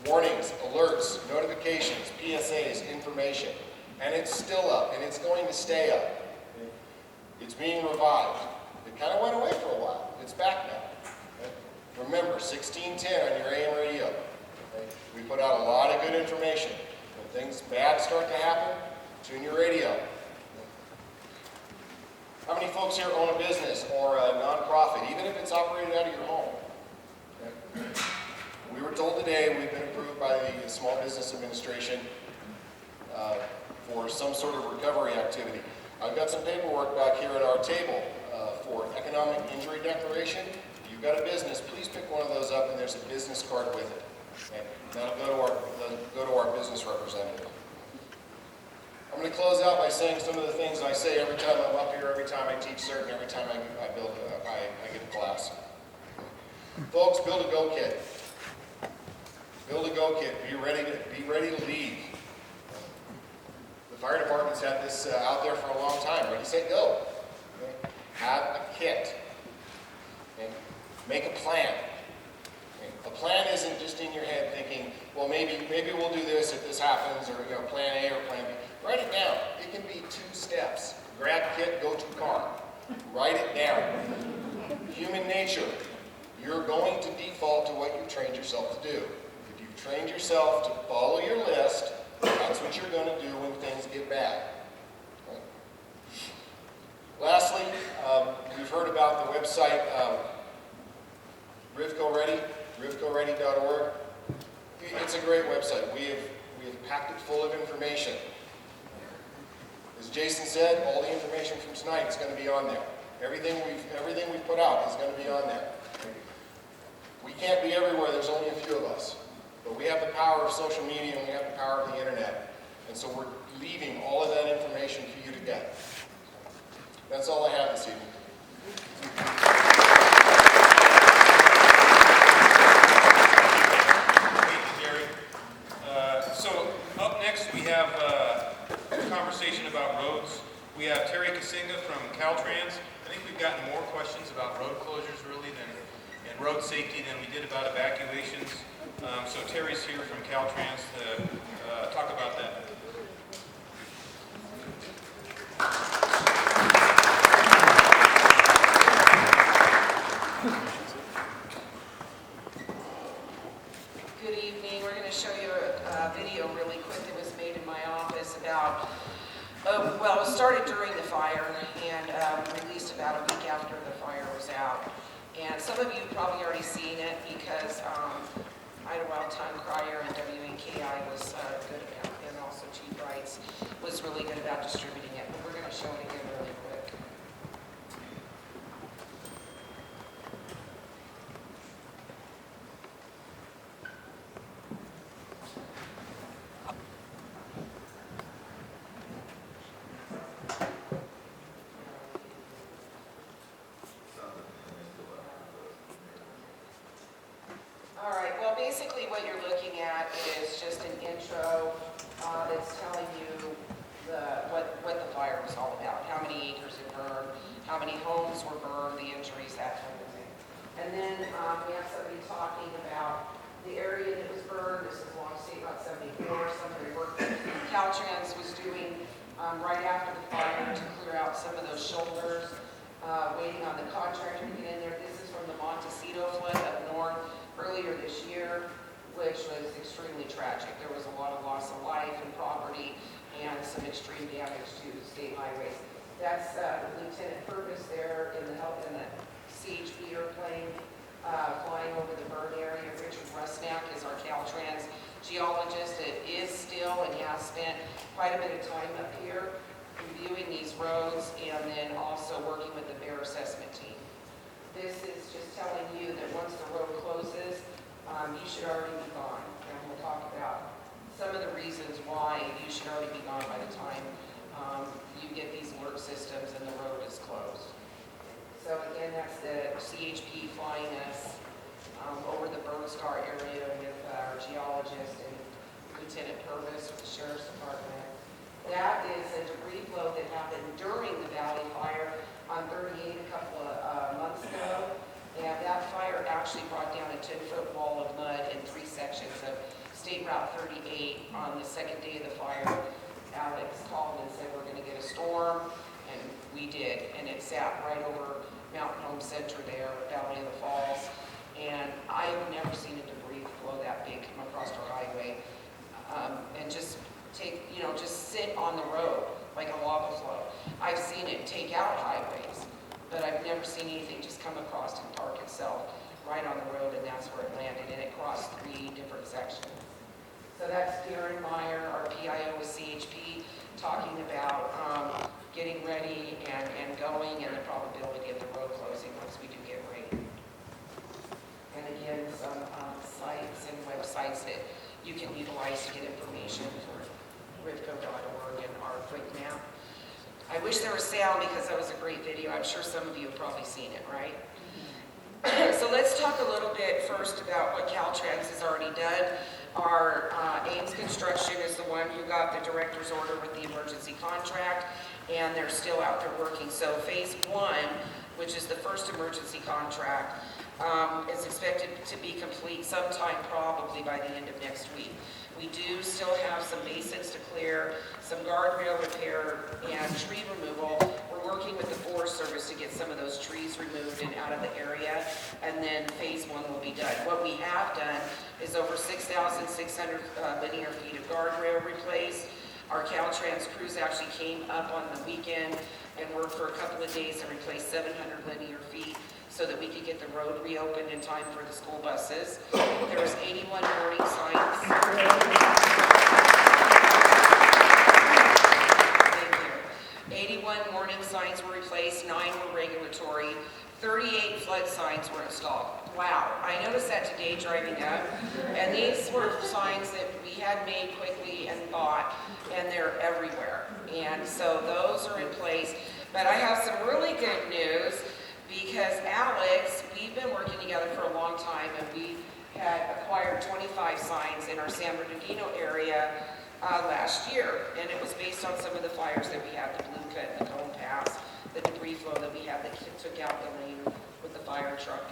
warnings, alerts, notifications, PSAs, information. And it's still up, and it's going to stay up. It's being revived. It kind of went away for a while. It's back now. Okay? Remember, 1610 on your AM radio. Okay? We put out a lot of good information. When things bad start to happen, tune your radio. Okay? How many folks here own a business or a nonprofit, even if it's operated out of your home? Okay? We were told today we've been approved by the Small Business Administration for some sort of recovery activity. I've got some paperwork back here at our table for economic injury declaration. If you've got a business, please pick one of those up, and there's a business card with it. Okay? That'll go to our business representative. I'm going to close out by saying some of the things I say every time I'm up here, every time I teach CERT, and every time I get a class. Folks, build a go kit. Build a go kit. Be ready to leave. The fire department's had this out there for a long time. Ready, set, go. Okay? Have a kit. Okay? Make a plan. Okay? A plan isn't just in your head thinking, well, maybe we'll do this if this happens, or plan A or plan B. Write it down. It can be 2 steps. Grab kit, go to car. Write it down. Human nature. You're going to default to what you've trained yourself to do. If you've trained yourself to follow your list, that's what you're going to do when things get bad. Okay? Lastly, we've heard about the website Rivco Ready, rivcoready.org. It's a great website. We have packed it full of information. As Jason said, all the information from tonight is going to be on there. Everything we've put out is going to be on there. We can't be everywhere, there's only a few of us. But we have the power of social media and we have the power of the internet. And so we're leaving all of that information for you to get. That's all I have this evening. Thank you, Gary. So up next we have a conversation about roads. We have Terry Kasinga from Caltrans. I think we've gotten more questions about road closures really and road safety than we did about evacuations. So Terry's here from Caltrans to talk about that. Good evening. We're going to show you a video really quick that was made in my office about, well, it started during the fire and released about a week after the fire was out. And some of you have probably already seen it because Idlewild Town Crier and WNKI was good about, and also Chief Wrights was really good about distributing it. But we're going to show it again really quick. All right, well, basically what you're looking at is just an intro that's telling you what the fire was all about, how many acres it burned, how many homes were burned, the injuries, that kind of thing. And then we have somebody talking about the area that was burned. This is along State Route 74, some of the work that Caltrans was doing right after the fire to clear out some of those shoulders, waiting on the contractor to get in there. This is from the Montecito flood up north earlier this year, which was extremely tragic. There was a lot of loss of life and property and some extreme damage to state highways. That's Lieutenant Purvis there in the CHP airplane flying over the burn area. Richard Rusnak is our Caltrans geologist. It is still and has spent quite a bit of time up here reviewing these roads and then also working with the bear assessment team. This is just telling you that once the road closes, you should already be gone. And we'll talk about some of the reasons why you should already be gone by the time you get these alert systems and the road is closed. So again, that's the CHP flying us over the burn scar area with our geologist and Lieutenant Purvis with the Sheriff's Department. That is a debris flow that happened during the Valley Fire on 38 a couple of months ago. And that fire actually brought down a 10-foot wall of mud in 3 sections of State Route 38 on the second day of the fire. Alex called and said, we're going to get a storm, and we did. And it sat right over Mountain Home Center there, Valley of the Falls. And I have never seen a debris flow that big come across our highway. And just just sit on the road like a lava flow. I've seen it take out highways, but I've never seen anything just come across and park itself right on the road, and that's where it landed, and it crossed 3 different sections. So that's Darren Meyer, our PIO with CHP, talking about getting ready and going and the probability of the road closing once we do get rain. And again, some sites and websites that you can utilize to get information for rivco.org and our quick map. I wish there was sound because that was a great video. I'm sure some of you have probably seen it, right? So let's talk a little bit first about what Caltrans has already done. Our Ames Construction is the one who got the director's order with the emergency contract, and they're still out there working. So phase 1, which is the first emergency contract, is expected to be complete sometime probably by the end of next week. We do still have some basins to clear, some guardrail repair, and tree removal. We're working with the Forest Service to get some of those trees removed and out of the area, and then phase 1 will be done. What we have done is over 6,600 linear feet of guardrail replaced. Our Caltrans crews actually came up on the weekend and worked for a couple of days and replaced 700 linear feet so that we could get the road reopened in time for the school buses. There was 81 warning signs. Thank you. 81 warning signs were replaced, 9 were regulatory. noticed that today driving up, and these were signs that we had made quickly and bought, and they're everywhere. And so those are in place. But I have some really good news, because Alex, we've been working together for a long time, and we had acquired 25 signs in our San Bernardino area last year, and it was based on some of the fires that we had, the Blue Cut, the Cone Pass, the debris flow that we had that took out the lane with the fire truck.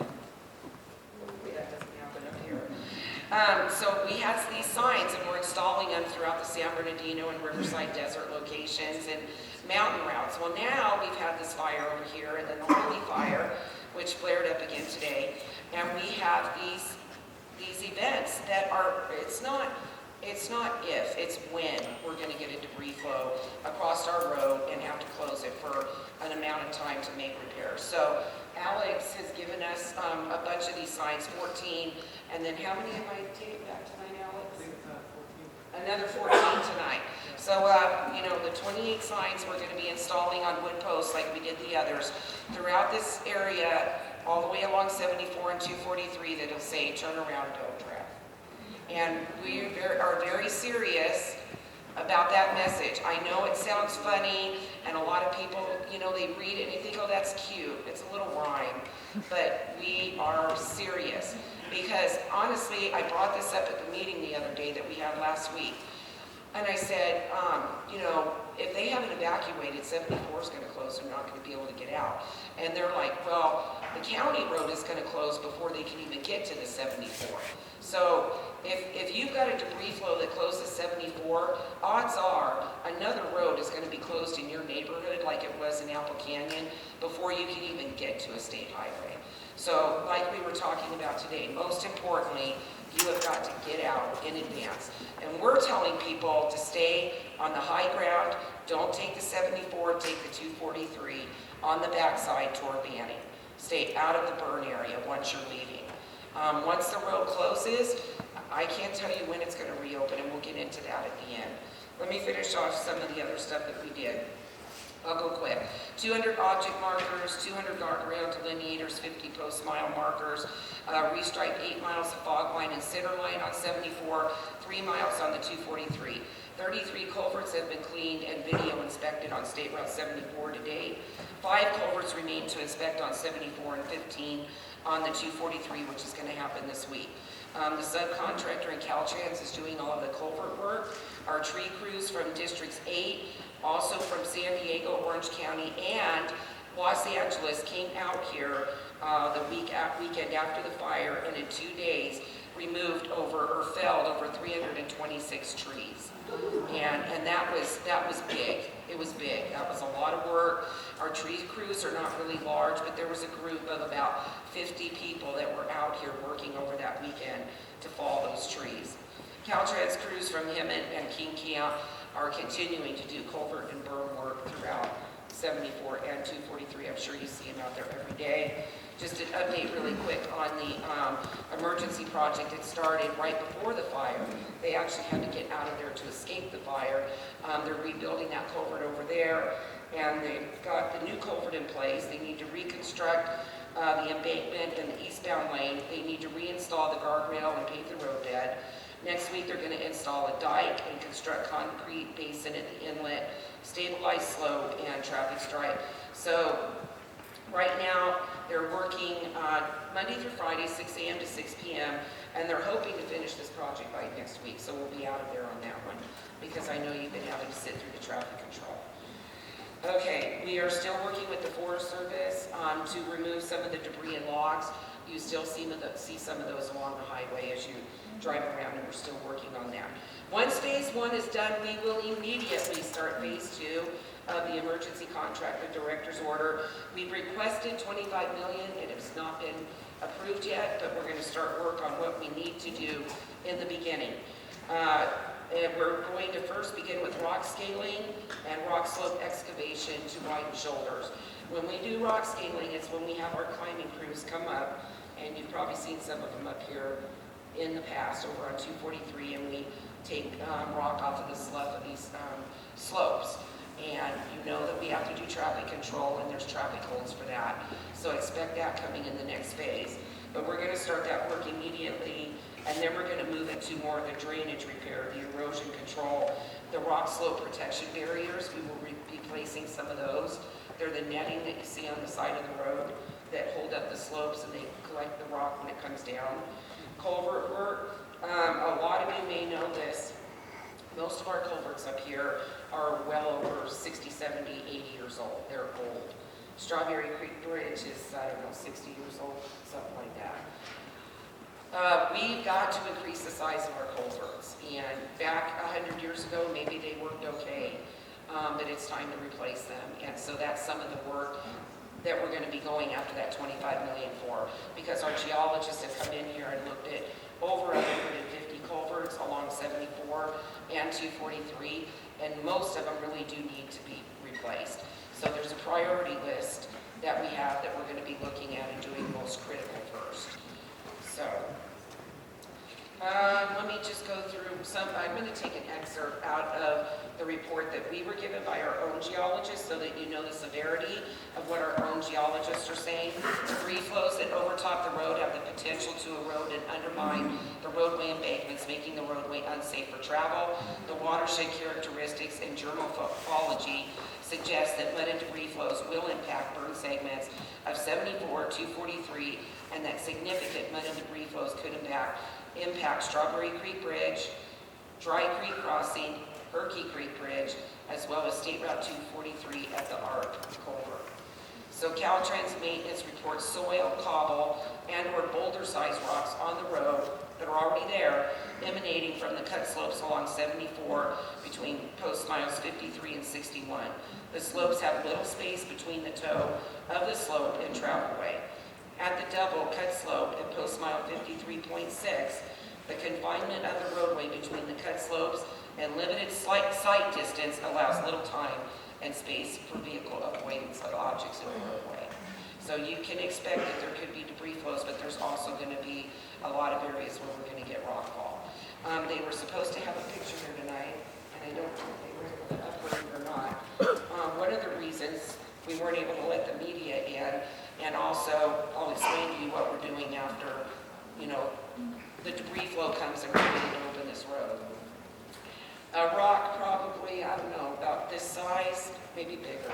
Hopefully that doesn't happen up here. So we had these signs, and we're installing them throughout the San Bernardino and Riverside desert locations and mountain routes. Well, now we've had this fire over here, and then the Hurkey fire, which flared up again today, and we have these events that are, it's not if, it's when we're going to get a debris flow across our road and have to close it for an amount of time to make repairs. So Alex has given us a bunch of these signs, 14, and then how many have I taken back tonight, Alex? Another 14 tonight. So, you know, the 28 signs we're going to be installing on wood posts like we did the others throughout this area, all the way along 74 and 243, that'll say turn around, don't drive. And we are very serious about that message. I know it sounds funny, and a lot of people, you know, they read it and they think, oh, that's cute. It's a little rhyme. But we are serious. Because honestly, I brought this up at the meeting the other day that we had last week. And I said, you know, if they haven't evacuated, 74 is going to close, they're not going to be able to get out. And they're like, well, the county road is going to close before they can even get to the 74. So if you've got a debris flow that closes 74, odds are another road is going to be closed in your neighborhood like it was in Apple Canyon before you can even get to a state highway. So like we were talking about today, most importantly, you have got to get out in advance. And we're telling people to stay on the high ground, don't take the 74, take the 243 on the backside toward Banning. Stay out of the burn area once you're leaving. Once the road closes, I can't tell you when it's going to reopen, and we'll get into that at the end. Let me finish off some of the other stuff that we did. I'll go quick. 200 object markers, 200 guardrail delineators, 50 post mile markers, restripe 8 miles of fog line and center line on 74, 3 miles on the 243. 33 culverts have been cleaned and video inspected on State Route 74 to date. 5 culverts remain to inspect on 74 and 15 on the 243, which is going to happen this week. The subcontractor in Caltrans is doing all of the culvert work. Our tree crews from Districts 8, also from San Diego, Orange County, and Los Angeles came out here the weekend after the fire, and in 2 days removed or felled over 326 trees. And that was big. It was big. That was a lot of work. Our tree crews are not really large, but there was a group of about 50 people that were out here working over that weekend to fall those trees. Caltrans crews from Hemet and King Camp are continuing to do culvert and berm work throughout 74 and 243. I'm sure you see them out there every day. Just an update really quick on the emergency project. It started right before the fire. They actually had to get out of there to escape the fire. They're rebuilding that culvert over there, and they've got the new culvert in place. They need to reconstruct the embankment and the eastbound lane. They need to reinstall the guardrail and pave the road bed. Next week, they're going to install a dike and construct concrete basin at the inlet, stabilize slope, and traffic stripe. So right now, they're working Monday through Friday, 6 a.m. to 6 p.m., and they're hoping to finish this project by next week, so we'll be out of there on that one, because I know you've been having to sit through the traffic control. Okay, we are still working with the Forest Service to remove some of the debris and logs. You still see some of those along the highway as you drive around, and we're still working on that. Once phase 1 is done, we will immediately start phase 2 of the emergency contract, the director's order. We've requested $25 million. It has not been approved yet, but we're going to start work on what we need to do in the beginning. And we're going to first begin with rock scaling and rock slope excavation to widen shoulders. When we do rock scaling, it's when we have our climbing crews come up, and you've probably seen some of them up here in the past over on 243, and we take rock off of the slough of these slopes. And you know that we have to do traffic control, and there's traffic holds for that. So expect that coming in the next phase. But we're gonna start that work immediately, and then we're gonna move into more of the drainage repair, the erosion control, the rock slope protection barriers. We will be placing some of those. They're the netting that you see on the side of the road that hold up the slopes and they collect the rock when it comes down. Culvert work, a lot of you may know this. Most of our culverts up here are well over 60, 70, 80 years old. They're old. Strawberry Creek Bridge is, I don't know, 60 years old, something like that. We've got to increase the size of our culverts. And back 100 years ago, maybe they worked okay, but it's time to replace them. And so that's some of the work that we're going to be going after that $25 million for, because our geologists have come in here and looked at over 150 culverts along 74 and 243, and most of them really do need to be replaced. So there's a priority list that we have that we're going to be looking at and doing most critical first. So, let me just go through some. I'm going to take an excerpt out of the report that we were given by our own geologists so that you know the severity of what our own geologists are saying. Debris flows that overtop the road have the potential to erode and undermine the roadway embankments, making the roadway unsafe for travel. The watershed characteristics and geomorphology suggest that mud and debris flows will impact burn segments of 74, 243, and that significant mud and debris flows could impact Strawberry Creek Bridge, Dry Creek Crossing, Hurkey Creek Bridge, as well as State Route 243 at the Arc Culvert. So Caltrans maintenance reports soil, cobble, and or boulder-sized rocks on the road that are already there, emanating from the cut slopes along 74 between post miles 53 and 61. The slopes have little space between the toe of the slope and travelway. At the double cut slope at post mile 53.6, the confinement of the roadway between the cut slopes and limited sight distance allows little time and space for vehicle avoidance of objects in the roadway. So you can expect that there could be debris flows, but there's also going to be a lot of areas where we're going to get rockfall. They were supposed to have a picture here tonight, and I don't know if they were able to upload it or not. One of the reasons we weren't able to let the media in, and also I'll explain to you what we're doing after, the debris flow comes and we're ready to open this road. A rock probably, I don't know, about this size, maybe bigger,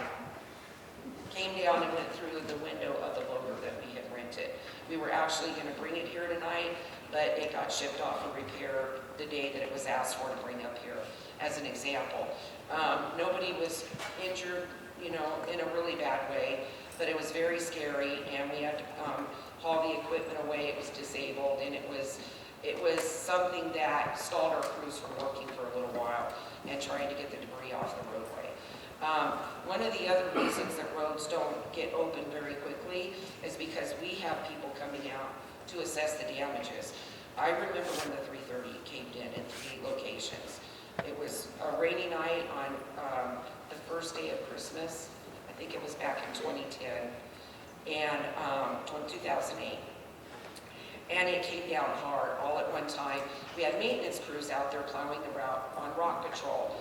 came down and went through the window of the loader that we had rented. We were actually going to bring it here tonight, but it got shipped off for repair the day that it was asked for to bring up here, as an example. Nobody was injured, in a really bad way, but it was very scary, and we had to haul the equipment away. It was disabled, and it was something that stalled our crews from working for a little while and trying to get the debris off the roadway. One of the other reasons that roads don't get open very quickly is because we have people coming out to assess the damages. I remember when the 330 caved in 3 locations. It was a rainy night on the first day of Christmas. I think it was back in 2010 and 2008. And it came down hard all at one time. We had maintenance crews out there plowing the route on rock patrol.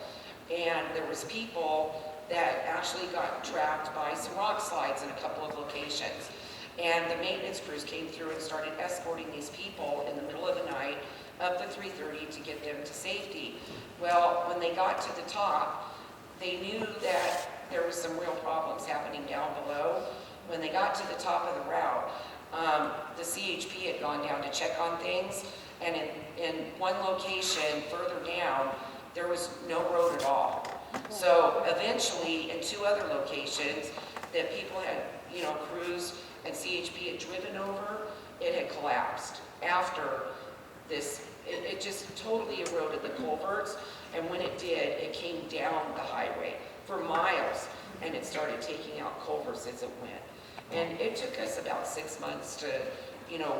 And there was people that actually got trapped by some rock slides in a couple of locations. And the maintenance crews came through and started escorting these people in the middle of the night up the 330 to get them to safety. Well, when they got to the top, they knew that there was some real problems happening down below. When they got to the top of the route, the CHP had gone down to check on things, and in one location further down, there was no road at all. So eventually, in 2 other locations that people had, crews and CHP had driven over, it had collapsed. After this, it just totally eroded the culverts, and when it did, it came down the highway for miles, and it started taking out culverts as it went. And it took us about 6 months to,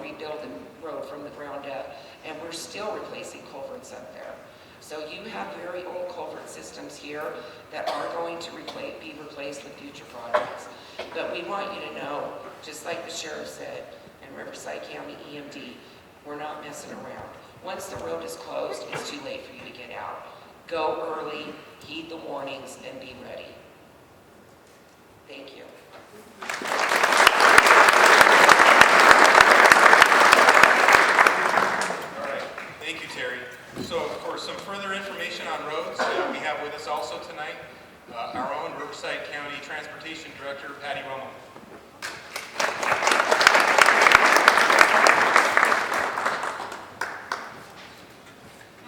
rebuild the road from the ground up, and we're still replacing culverts up there. So you have very old culvert systems here that are going to be replaced with future projects. But we want you to know, just like the sheriff said, and Riverside County EMD, we're not messing around. Once the road is closed, it's too late for you to get out. Go early, heed the warnings, and be ready. Thank you. some further information on roads, we have with us also tonight our own Riverside County Transportation Director, Patty Romo.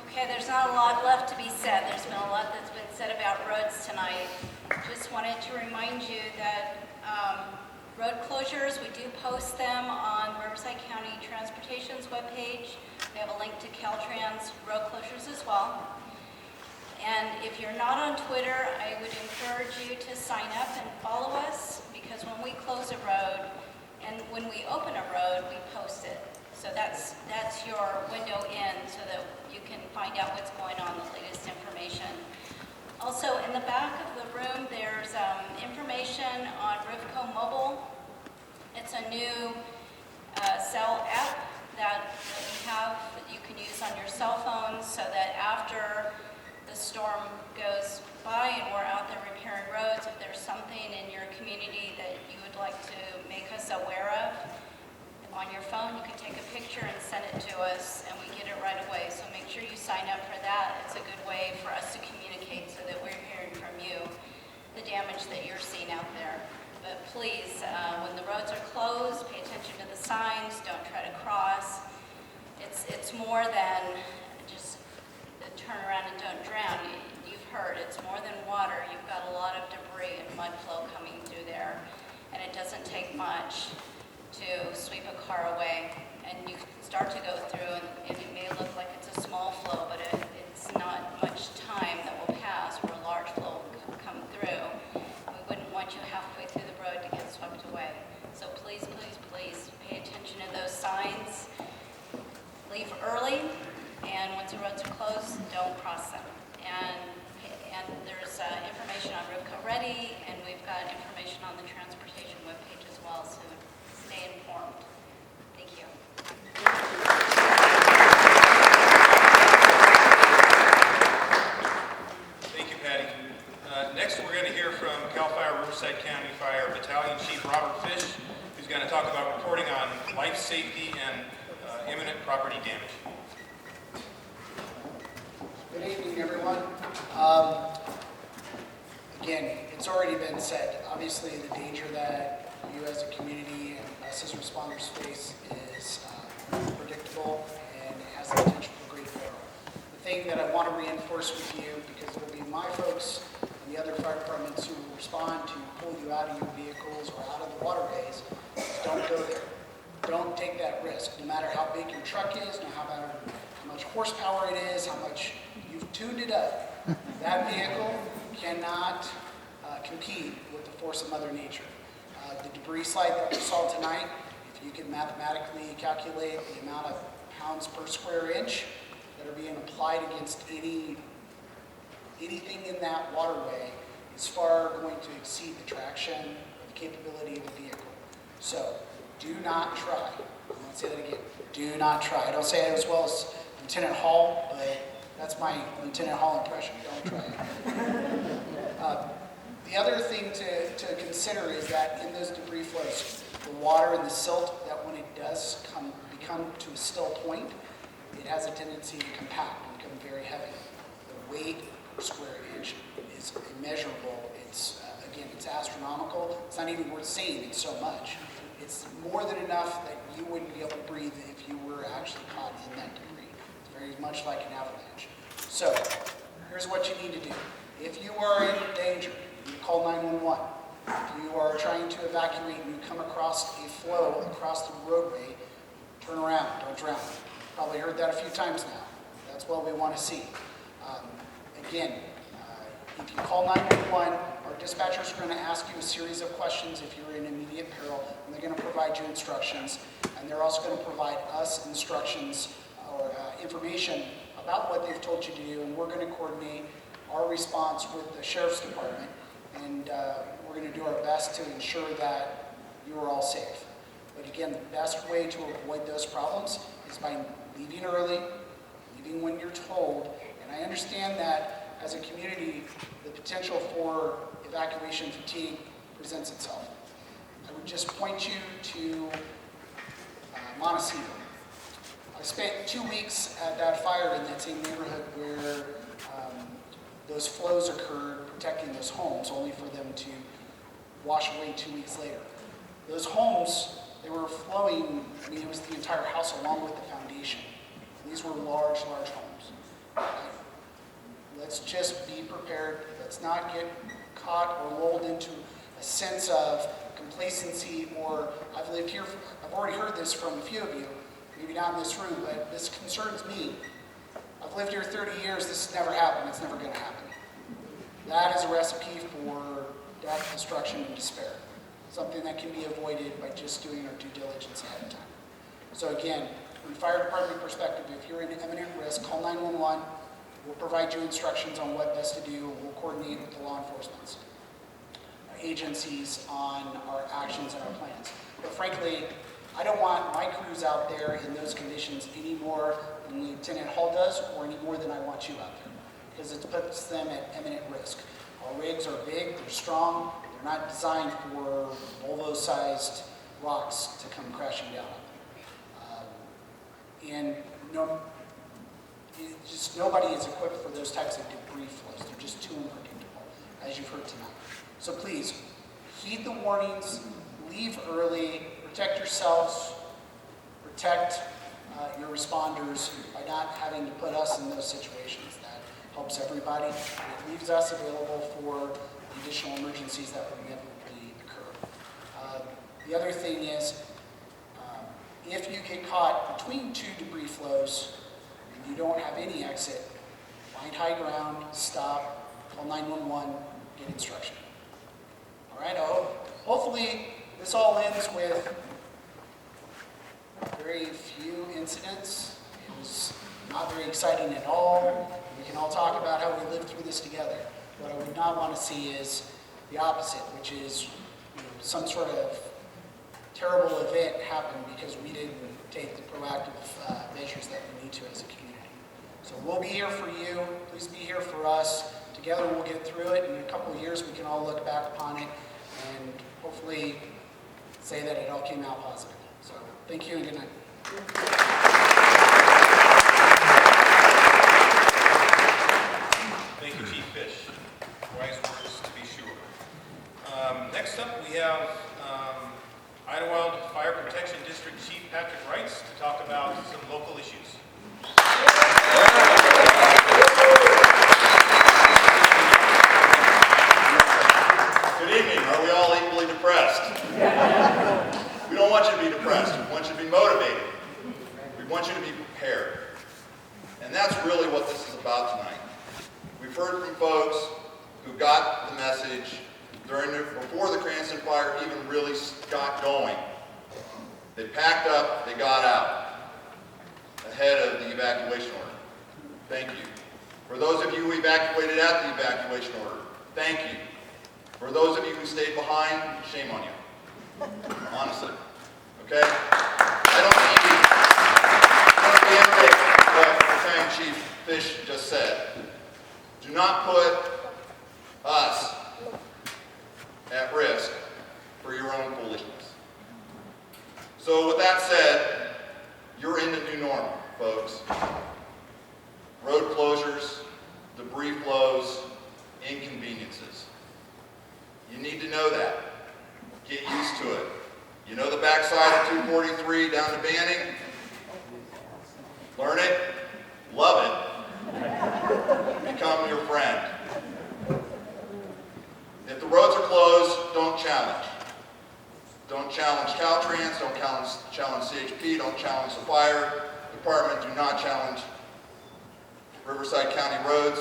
Okay, there's not a lot left to be said. There's been a lot that's been said about roads tonight. Just wanted to remind you that road closures, we do post them on Riverside County Transportation's webpage. We have a link to Caltrans road closures as well. And if you're not on Twitter, I would encourage you to sign up and follow us, because when we close a road and when we open a road, we post it. So that's your window in so that you can find out what's going on, the latest information. Also, in the back of the room, there's information on Rivco Mobile. It's a new cell app that we have that you can use on your cell phone, so that after the storm goes by and we're out there repairing roads, if there's something in your community that you would like to make us aware of, on your phone, you can take a picture and send it to us, and we get it right away. So make sure you sign up for that. It's a good way for us to communicate so that we're hearing from you the damage that you're seeing out there. But please, when the roads are closed, pay attention to the signs. Don't try to cross. It's more than just the turn around and don't drown. You've heard it's more than water. You've got a lot of debris and mud flow coming through there, and it doesn't take much to sweep a car away. And you start to go through, and it may look like it's a small flow, but it's not much time that will pass where a large flow will come through. We wouldn't want you halfway through the road to get swept away. So please, please, please pay attention to those signs. Leave early, and once the roads are closed, don't cross them. And there's information on Rivco Ready, and we've got information on the transportation webpage as well, so stay informed. Thank you. Thank you, Patty. Next, we're going to hear from CAL FIRE Riverside County Fire Battalion Chief Robert Fish, who's going to talk about reporting on life safety and imminent property damage. Good evening, everyone. Again, it's already been said. Obviously, the danger that you as a community and us as responders face is predictable and has the potential for great peril. The thing that I want to reinforce with you, because it will be my folks and the other fire departments who will respond to pull you out of your vehicles or out of the waterways, is don't go there. Don't take that risk. No matter how big your truck is, no matter how much horsepower it is, how much you've tuned it up, that vehicle cannot compete with the force of Mother Nature. The debris slide that we saw tonight, if you can mathematically calculate the amount of pounds per square inch that are being applied against anything in that waterway, is far going to exceed the traction or the capability of the vehicle. So do not try. I'm going to say that again. Do not try. I don't say it as well as Lieutenant Hall, but that's my Lieutenant Hall impression. Don't try it. The other thing to consider is that in those debris flows, the water and the silt, that when it does become to a still point, it has a tendency to compact and become very heavy. The weight per square inch is immeasurable. It's again, it's astronomical. It's not even worth saying it's so much. It's more than enough that you wouldn't be able to breathe if you were actually caught in that debris. It's very much like an avalanche. So here's what you need to do. If you are in danger, you call 911. If you are trying to evacuate and you come across a flow across the roadway, turn around, don't drown. Probably heard that a few times now. That's what we want to see. Again, if you call 911, our dispatchers are going to ask you a series of questions if you're in immediate peril, and they're going to provide you instructions, and they're also going to provide us instructions or information about what they've told you to do, and we're going to coordinate our response with the Sheriff's Department, and we're going to do our best to ensure that you are all safe. But again, the best way to avoid those problems is by leaving early, leaving when you're told, and I understand that as a community, the potential for evacuation fatigue presents itself. I would just point you to Montecito. I spent 2 weeks at that fire in that same neighborhood where those flows occurred, protecting those homes, only for them to wash away 2 weeks later. Those homes, they were flowing, I mean, it was the entire house along with the foundation. These were large, large homes. Let's just be prepared. Let's not get caught or lulled into a sense of complacency or I've lived here, I've already heard this from a few of you, maybe not in this room, but this concerns me. I've lived here 30 years, this has never happened, it's never going to happen. That is a recipe for death, destruction, and despair. Something that can be avoided by just doing our due diligence ahead of time. So again, from the fire department perspective, if you're in imminent risk, call 911. We'll provide you instructions on what best to do, and we'll coordinate with the law enforcement agencies on our actions and our plans. But frankly, I don't want my crews out there in those conditions any more than Lieutenant Hall does, or any more than I want you out there, because it puts them at imminent risk. Our rigs are big, they're strong, they're not designed for Volvo-sized rocks to come crashing down on them. And just nobody is equipped for those types of debris flows. They're just too unpredictable, as you've heard tonight. So please, heed the warnings, leave early, protect yourselves, protect your responders by not having to put us in those situations. That helps everybody, and it leaves us available for the additional emergencies that will inevitably occur. The other thing is, if you get caught between two debris flows and you don't have any exit, find high ground, stop, call 911, get instruction. All right, hopefully this all ends with very few incidents. It was not very exciting at all. We can all talk about how we lived through this together. What I would not want to see is the opposite, which is some sort of terrible event happen because we didn't take the proactive measures that we need to as a community. So we'll be here for you. Please be here for us. Together we'll get through it. In a couple of years we can all look back upon it and hopefully say that it all came out positive. So thank you and good night. Thank you, Chief Fish. Wise words to be sure. Next up, we have Idlewild Fire Protection District Chief Patrick Wrights to talk about some local issues. Good evening. Are we all equally depressed? We don't want you to be depressed. We want you to be motivated. We want you to be prepared. And that's really what this is about tonight. We've heard from folks who got the message before the Cranston Fire even really got going. They packed up, they got out ahead of the evacuation order. Thank you. For those of you who evacuated at the evacuation order, thank you. For those of you who stayed behind, shame on you. Honestly. Okay? I don't reiterate what Battalion Chief Fish just said. Do not put us at risk for your own foolishness. So with that said, you're in the new normal, folks. Road closures, debris flows, inconveniences. You need to know that. Get used to it. You know the backside of 243 down to Banning? Learn it, love it, become your friend. If the roads are closed, don't challenge. Don't challenge Caltrans, don't challenge CHP, don't challenge the fire department, do not challenge Riverside County roads.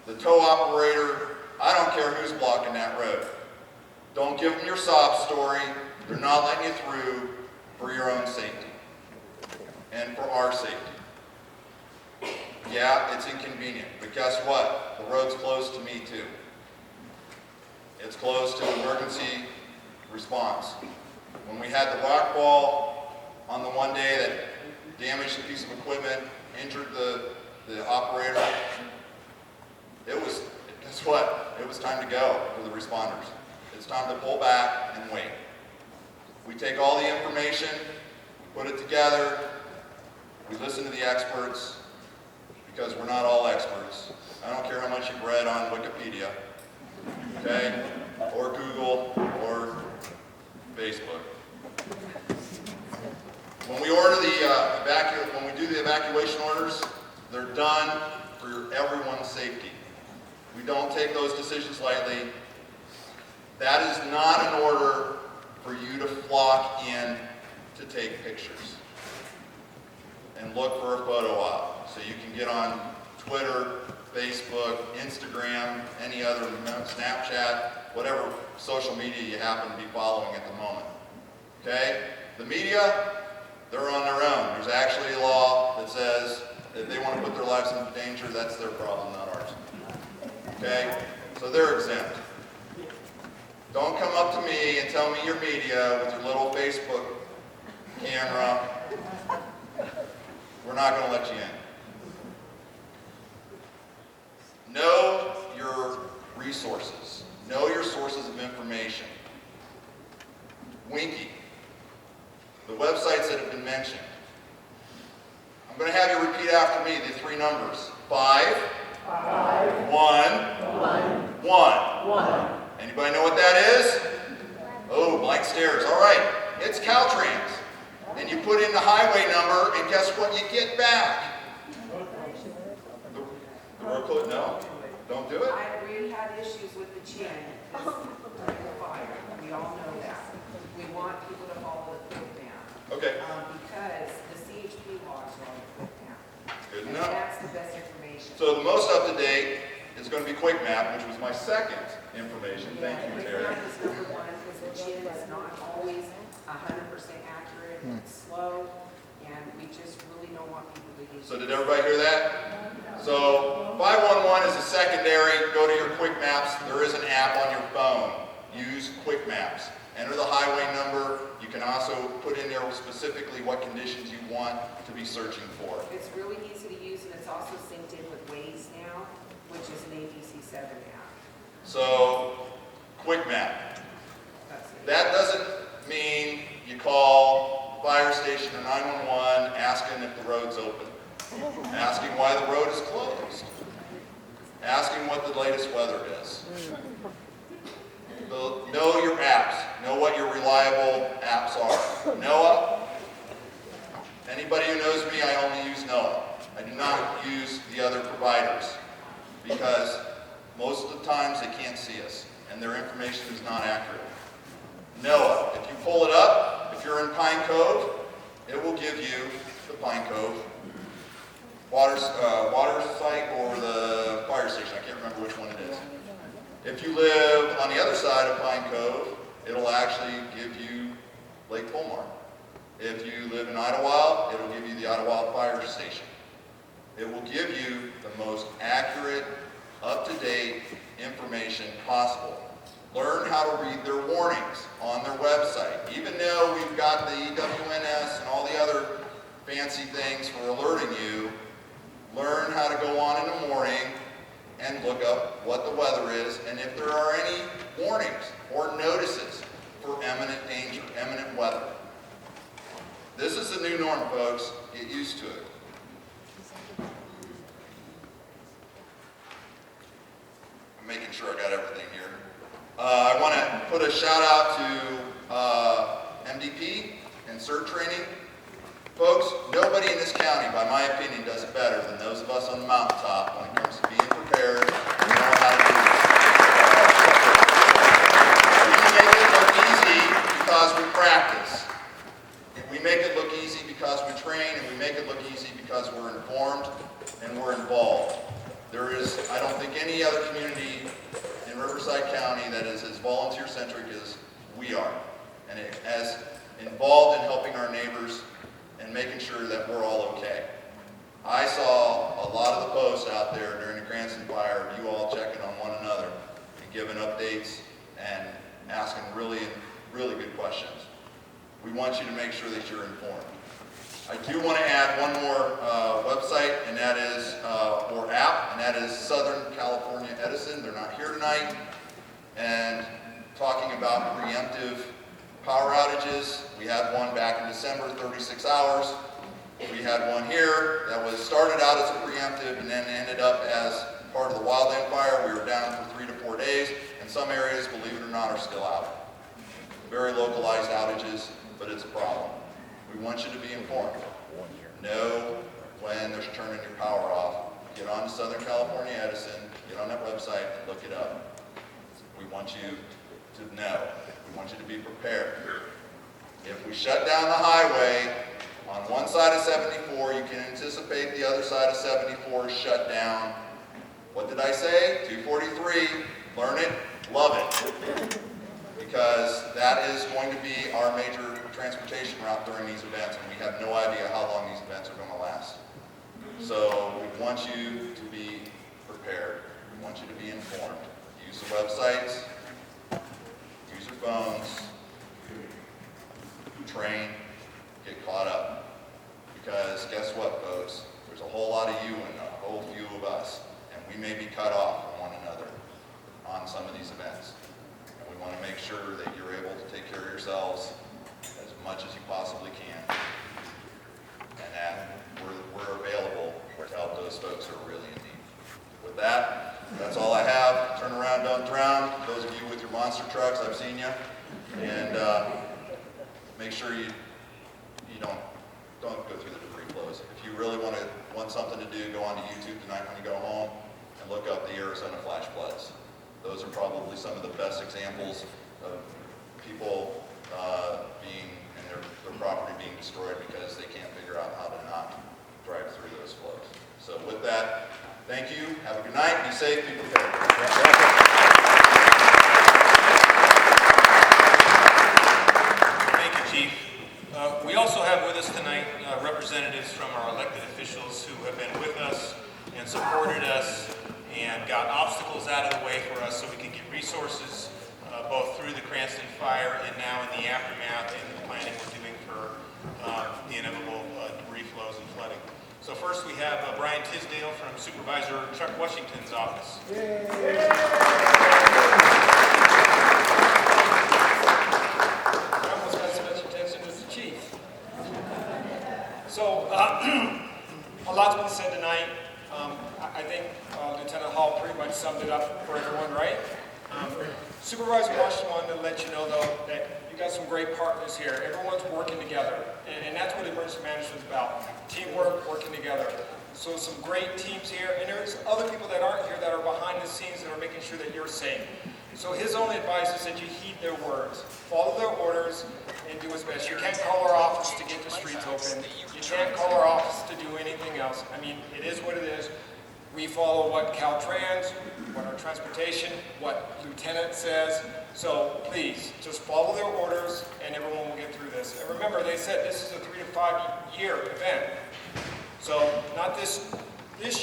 The tow operator, I don't care who's blocking that road. Don't give them your sob story. They're not letting you through for your own safety and for our safety. Yeah, it's inconvenient, but guess what? The road's closed to me too. It's closed to emergency response. When we had the rock fall on the one day that damaged a piece of equipment, injured the operator, guess what? It was time to go for the responders. It's time to pull back and wait. We take all the information, put it together, We listen to the experts because we're not all experts. I don't care how much you've read on Wikipedia, okay, or Google, or Facebook. When we order the when we do the evacuation orders, they're done for everyone's safety. We don't take those decisions lightly. That is not an order for you to flock in to take pictures and look for a photo op. So you can get on Twitter, Facebook, Instagram, any other, Snapchat, whatever social media you happen to be following at the moment. Okay? The media, they're on their own. There's actually a law that says that if they want to put their lives in danger, that's their problem, not ours. Okay? So they're exempt. Don't come up to me and tell me you're media with your little Facebook camera. We're not going to let you in. Know your resources. Know your sources of information. Winky. The websites that have been mentioned. I'm going to have you repeat after me the three numbers. 5, 1, 1. Anybody know what that is? Oh, blank stares. All right. It's Caltrans. And you put in the highway number, and guess what you get back? The road closed? No? Don't do it? I really had issues with the chain during the fire. We all know that. We want people to follow the quick map. Okay. Because the CHP logs are on the quick map. Good And enough. that's the best information. So the most up-to-date is going to be Quick Map, which was my second information. Thank you, Quick Terry. map is number one because the chin is not always 100% accurate. It's slow, and we just really don't want people to use it. So did everybody hear that? So 511 is a secondary. Go to your Quick Maps. There is an app on your phone. Use Quick Maps. Enter the highway number. You can also put in there specifically what conditions you want to be searching for. It's really easy to use, and it's also synced in with Waze now, which is an ABC7 app. So, Quick Map. That's it. That doesn't mean you call fire station or 911 asking if the road's open, asking why the road is closed, asking what the latest weather is. Know your apps. Know what your reliable apps are. NOAA. Anybody who knows me, I only use NOAA. I do not use the other providers because most of the times they can't see us and their information is not accurate. NOAA. If you pull it up, if you're in Pine Cove, it will give you the Pine Cove water site or the fire station. I can't remember which one it is. If you live on the other side of Pine Cove, it'll actually give you Lake Fulmar. If you live in Idlewild, it'll give you the Idlewild Fire Station. It will give you the most accurate, up-to-date information possible. Learn how to read their warnings on their website. Even though we've got the EWNS and all the other fancy things for alerting you, learn how to go on in the morning and look up what the weather is and if there are any warnings or notices for imminent danger, imminent weather. This is the new norm, folks. Get used to it. I'm making sure I got everything here. I want to put a shout out to MDP and CERT training. Folks, nobody in this county, by my opinion, does it better than those of us on the mountaintop when it comes to being prepared and knowing how to do this. We make it look easy because we practice. We make it look easy because we train, and we make it look easy because we're informed and we're involved. There is, I don't think, any other community in Riverside County that is as volunteer-centric as we are, and as involved in helping our neighbors and making sure that we're all okay. I saw a lot of the posts out there during the Cranston Fire, you all checking on one another and giving updates and asking really good questions. We want you to make sure that you're informed. I do want to add one more website, and that is, or app, and that is Southern California Edison. They're not here tonight. And talking about preemptive power outages, we had one back in December, 36 hours. We had one here that was started out as a preemptive and then ended up as part of the wildland fire. We were down for 3 to 4 days, and some areas, believe it or not, are still out. Very localized outages, but it's a problem. We want you to be informed. Know when they're turning your power off. Get on to Southern California Edison, get on that website, look it up. We want you to know. We want you to be prepared. If we shut down the highway on one side of 74, you can anticipate the other side of 74 is shut down. What did I say? 243, learn it, love it. Because that is going to be our major transportation route during these events, and we have no idea how long these events are going to last. So we want you to be prepared. We want you to be informed. Use the websites, use your phones, train, get caught up. Because guess what, folks? There's a whole lot of you and a whole few of us, and we may be cut off from one another on some of these events. And we want to make sure that you're able to take care of yourselves as much as you possibly can, and that we're available to help those folks who are really in need. With that, that's all I have. Turn around, don't drown. Those of you with your monster trucks, I've seen you. And make sure you don't go through the debris flows. If you really want something to do, go on to YouTube tonight when you go home and look up the Arizona flash floods. Those are probably some of the best examples of people and their property being destroyed because they can't figure out how to not drive through those flows. So with that, thank you. Have a good night. Be safe. Be prepared. Thank you, Chief. We also have with us tonight representatives from our elected officials who have been with us and supported us and got obstacles out of the way for us so we can get resources both through the Cranston Fire and now in the aftermath and the planning we're doing for the inevitable debris flows and flooding. So first we have Brian Tisdale from Supervisor Chuck Washington's office. I almost got so much attention as the chief. So, a lot's been said tonight. I think Lieutenant Hall pretty much summed it up for everyone, right? Supervisor Washington wanted to let you know, though, that you got some great partners here. Everyone's working together, and that's what emergency management is about. Teamwork, working together. So some great teams here, and there's other people that aren't here that are behind the scenes that are making sure that you're safe. So his only advice is that you heed their words, follow their orders, and do what's best. You can't call our office to get the streets open. You can't call our office to do anything else. I mean, it is what it is. We follow what Caltrans, what our transportation, what Lieutenant says. So please, just follow their orders and everyone will get through this. And remember, they said this is a 3 to 5 year event. So not this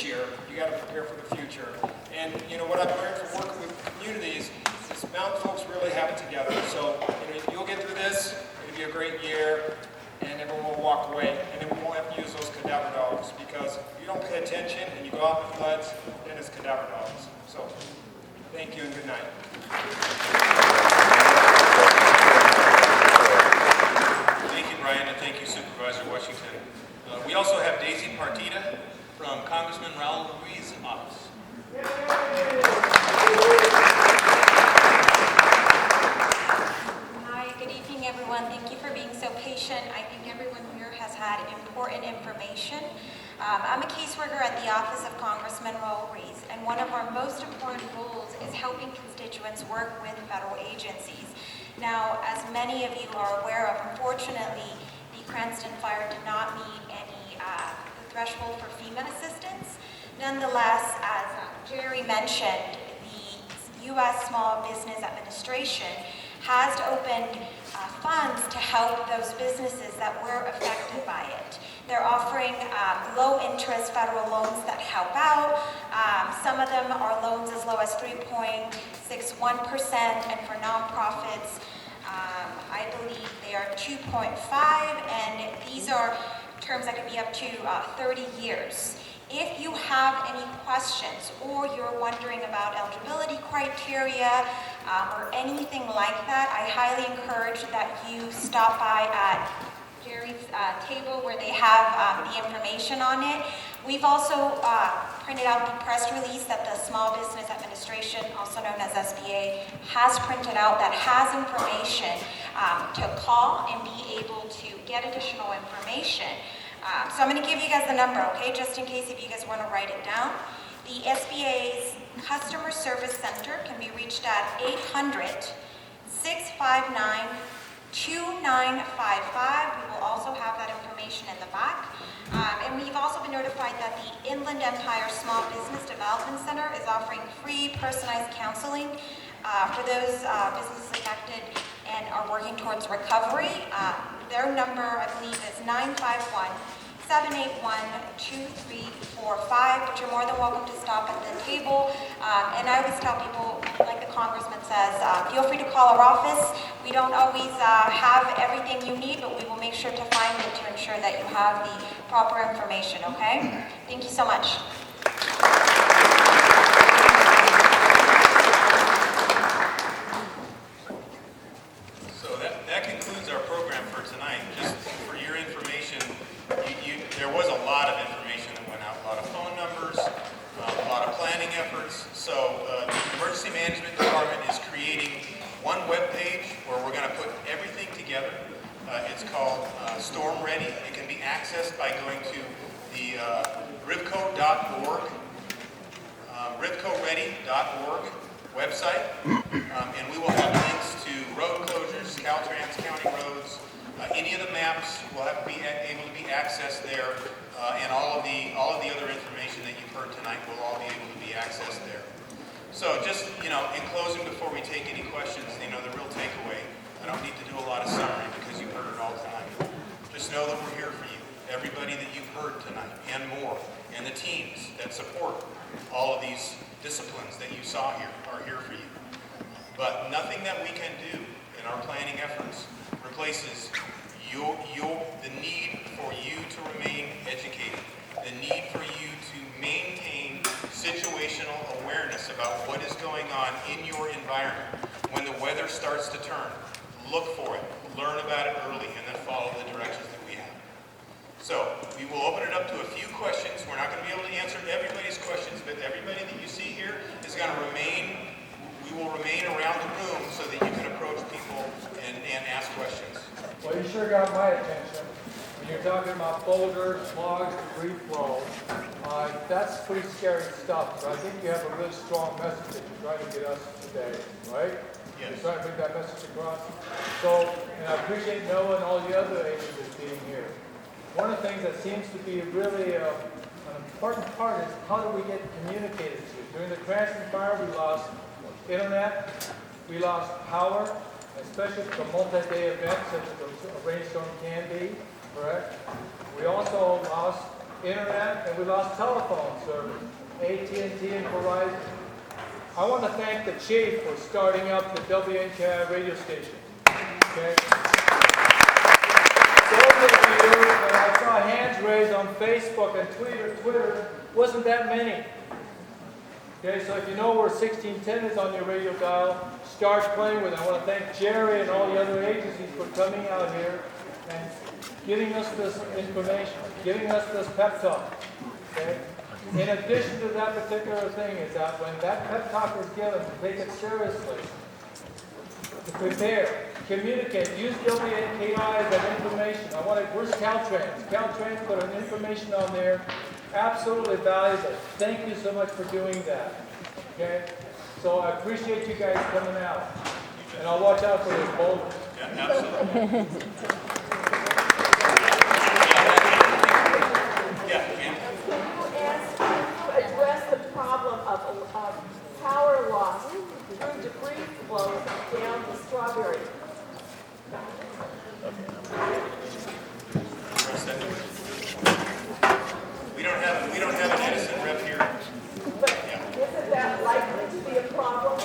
year, you got to prepare for the future. And you know what I've learned from working with communities is mountain folks really have it together. So you'll get through this, it'll be a great year, and everyone will walk away, and then we won't have to use those cadaver dogs, because if you don't pay attention and you go out in the floods, then it's cadaver dogs. So, thank you and good night. Thank you, Brian, and thank you, Supervisor Washington. We also have Daisy Partita from Congressman Raul Ruiz's office. Hi, good evening, everyone. Thank you for being so patient. I think everyone here has had important information. I'm a caseworker at the office of Congressman Raul Ruiz, and one of our most important goals is helping constituents work with federal agencies. Now, as many of you are aware of, unfortunately, the Cranston Fire did not meet any the threshold for FEMA assistance. Nonetheless, as Jerry mentioned, the U.S. Small Business Administration has opened funds to help those businesses that were affected by it. They're offering low-interest federal loans that help out. Some of them are loans as low as 3.61%, and for nonprofits, I believe they are 2.5%, and these are terms that can be up to 30 years. If you have any questions or you're wondering about eligibility criteria or anything like that, I highly encourage that you stop by at Jerry's table where they have the information on it. We've also printed out the press release that the Small Business Administration, also known as SBA, has printed out that has information to call and be able to get additional information. So I'm going to give you guys the number, okay, just in case if you guys want to write it down. The SBA's Customer Service Center can be reached at 800-659-2955. We will also have that information in the back. And we've also been notified that the Inland Empire Small Business Development Center is offering free personalized counseling for those businesses affected and are working towards recovery. Their number, I believe, is 951-781-2345, but you're more than welcome to stop at the table. And I always tell people, like the congressman says, feel free to call our office. We don't always have everything you need, but we will make sure to find it to ensure that you have the proper information, okay? Thank you so much. So that concludes our program for tonight. Just for your information, there was a lot of information that went out, a lot of phone numbers, a lot of planning efforts. So the Emergency Management Department is creating one web page where we're going to put everything together. It's called Storm Ready. It can be accessed by going to the rivco.org, rivcoready.org website, and we will have links to road closures, Caltrans County roads, any of the maps will have to be able to be accessed there, and all of the other information that you've heard tonight will all be able to be accessed there. So just, in closing, before we take any questions, the real takeaway, I don't need to do a lot of summary because you've heard it all tonight. Just know that we're here for you, everybody that you've heard tonight, and more, and the teams that support all of these disciplines that you saw here are here for you. But nothing that we can do in our planning efforts replaces the need for you to remain educated, the need for you to maintain situational awareness about what is going on in your environment. When the weather starts to turn, look for it, learn about it early, and then follow the directions that we have. So we will open it up to a few questions. We're not going to be able to answer everybody's questions, but everybody that you see here is going to remain, we will remain around the room so that you can approach people and ask questions. Well, you sure got my attention. When you're talking about boulders, logs, debris flow, that's pretty scary stuff. But I think you have a really strong message that you're trying to get us today, right? Yes. You're trying to bring that message across. So, and I appreciate Noah and all the other agencies being here. One of the things that seems to be really an important part is how do we get communicated to? During the Cranston Fire, we lost internet, we lost power, especially for multi-day events such as a rainstorm can be, correct? We also lost internet and we lost telephone service, AT&T and Verizon. I want to thank the chief for starting up the WNKI radio station. Okay? Those of you that I saw hands raised on Facebook and Twitter, wasn't that many. Okay, so if you know where 1610 is on your radio dial, start playing with it. I want to thank Jerry and all the other agencies for coming out here and giving us this information, giving us this pep talk. Okay? In addition to that particular thing is that when that pep talk is given, take it seriously. To prepare, communicate, use WNKI as that information. Where's Caltrans? Caltrans put an information on there. Absolutely valuable. Thank you so much for doing that. Okay? So I appreciate you guys coming out. And I'll watch out for those boulders. Yeah, absolutely. Address the problem of power loss through debris flow down the Strawberry. We don't have an Edison rep here. But isn't that likely to be a problem?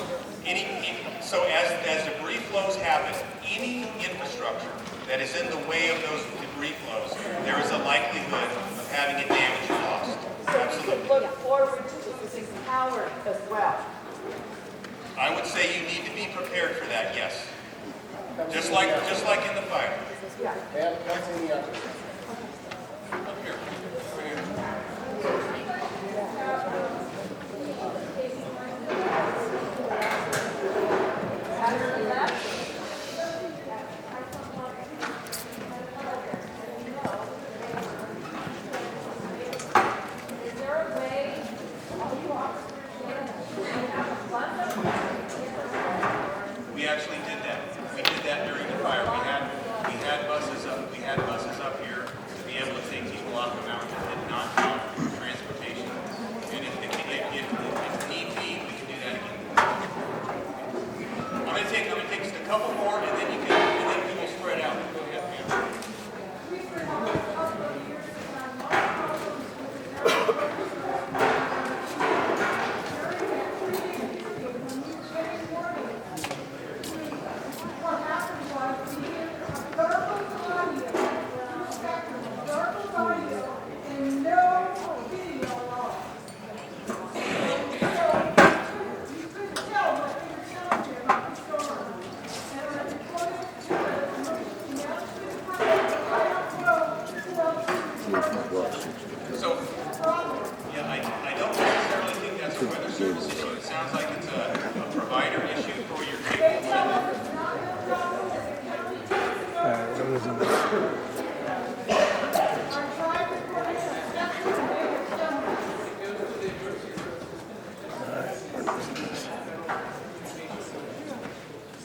So as debris flows happen, any infrastructure that is in the way of those debris flows, there is a likelihood of having it damaged or lost. So we could look forward to losing power as well. I would say you need to be prepared for that, yes. Just like in the fire. Yeah. Ma'am, come see the others. Is there a way all you officers can have a bus up? We actually did that. We did that during the fire. We had buses up. We had buses up here to be able to take people off the mountain and not have transportation. And if need be, we can do that again. I'm gonna take just a couple more, and then we will spread out. Go ahead, ma'am. So, yeah, I don't necessarily think that's a weather service issue. It sounds like it's a provider issue for your cable.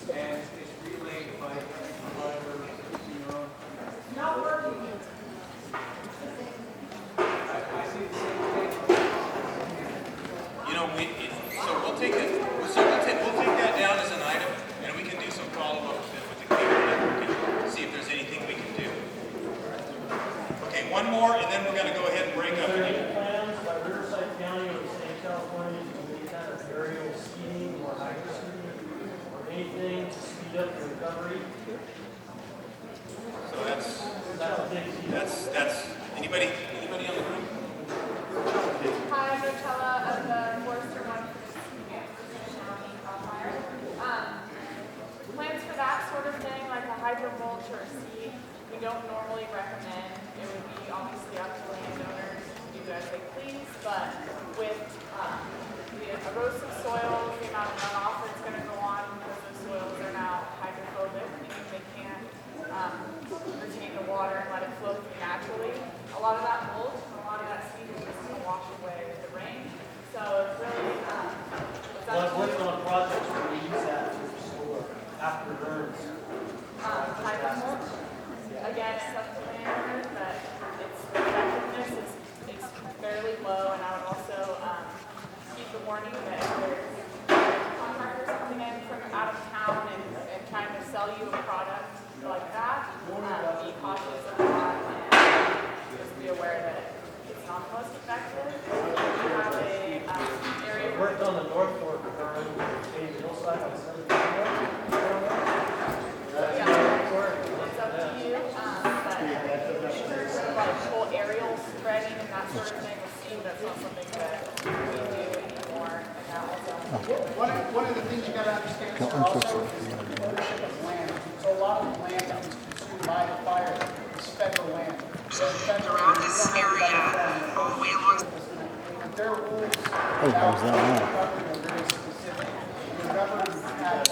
And it's relayed by provider, Not working. I see the same thing. You know, we'll take that down as an item, and we can do some follow-up with the cable network and see if there's anything we can do. Okay, one more, and then we're gonna go ahead and break up. Are there any plans by Riverside County or the state of California to do any kind of aerial skiing or hydro skiing or anything to speed up the recovery? So that's anybody on the group? Hi, I'm Nutella of the Forester One County Fire. Plans for that sort of thing, like a hydro mulch or a seed, we don't normally recommend. It would be obviously up to landowners to do as they please, but with the erosive soils, the amount of runoff that's going to go on because those soils are now hydrophobic, meaning they can't retain the water and let it flow through naturally. A lot of that mulch and a lot of that seed is just going to wash away with the rain. So it's really, Well, I've worked on projects where we use that to restore after burns. hydro mulch. Again, it's up to landowners, but its effectiveness is fairly low, and I would also keep the warning that if there's contractors coming in from out of town and trying to sell you a product like that, be cautious of that and just be aware that it's not the most effective. We have a area I worked on the North Fork burn, maybe hillside on San Jacintos. It's up to you, but in terms of like whole aerial spreading and that sort of thing, we've seen that's not something that we do anymore, and that also. One of the things you gotta understand sir, also is ownership of land. So a lot of the land that was consumed by the fire is federal land. So Around this area, all the way along. Their rules about recovery are very specific. They're governed at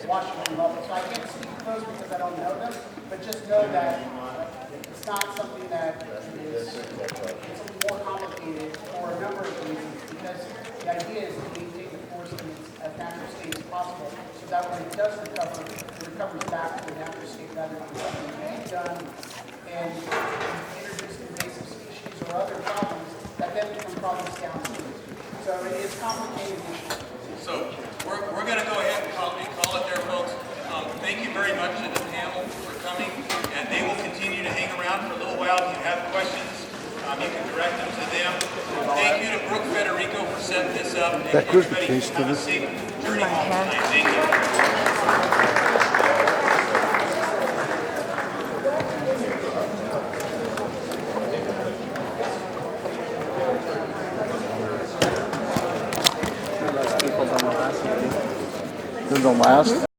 Washington level. So I can't speak to those because I don't know them, but just know that it's not something that is, it's more complicated for a number of reasons, because the idea is to maintain the forest in its as natural state as possible, so that when it does recover, it recovers back to the natural state rather than something being done and introduce invasive species or other problems that then become problems downstream. So it is complicated issue. So we're going to go ahead and call it there, folks. Thank you very much to the panel for coming, and they will continue to hang around for a little while. If you have questions, you can direct them to them. Thank you to Brooke Federico for setting this up, and everybody have a safe journey home tonight. Thank you. Don't last.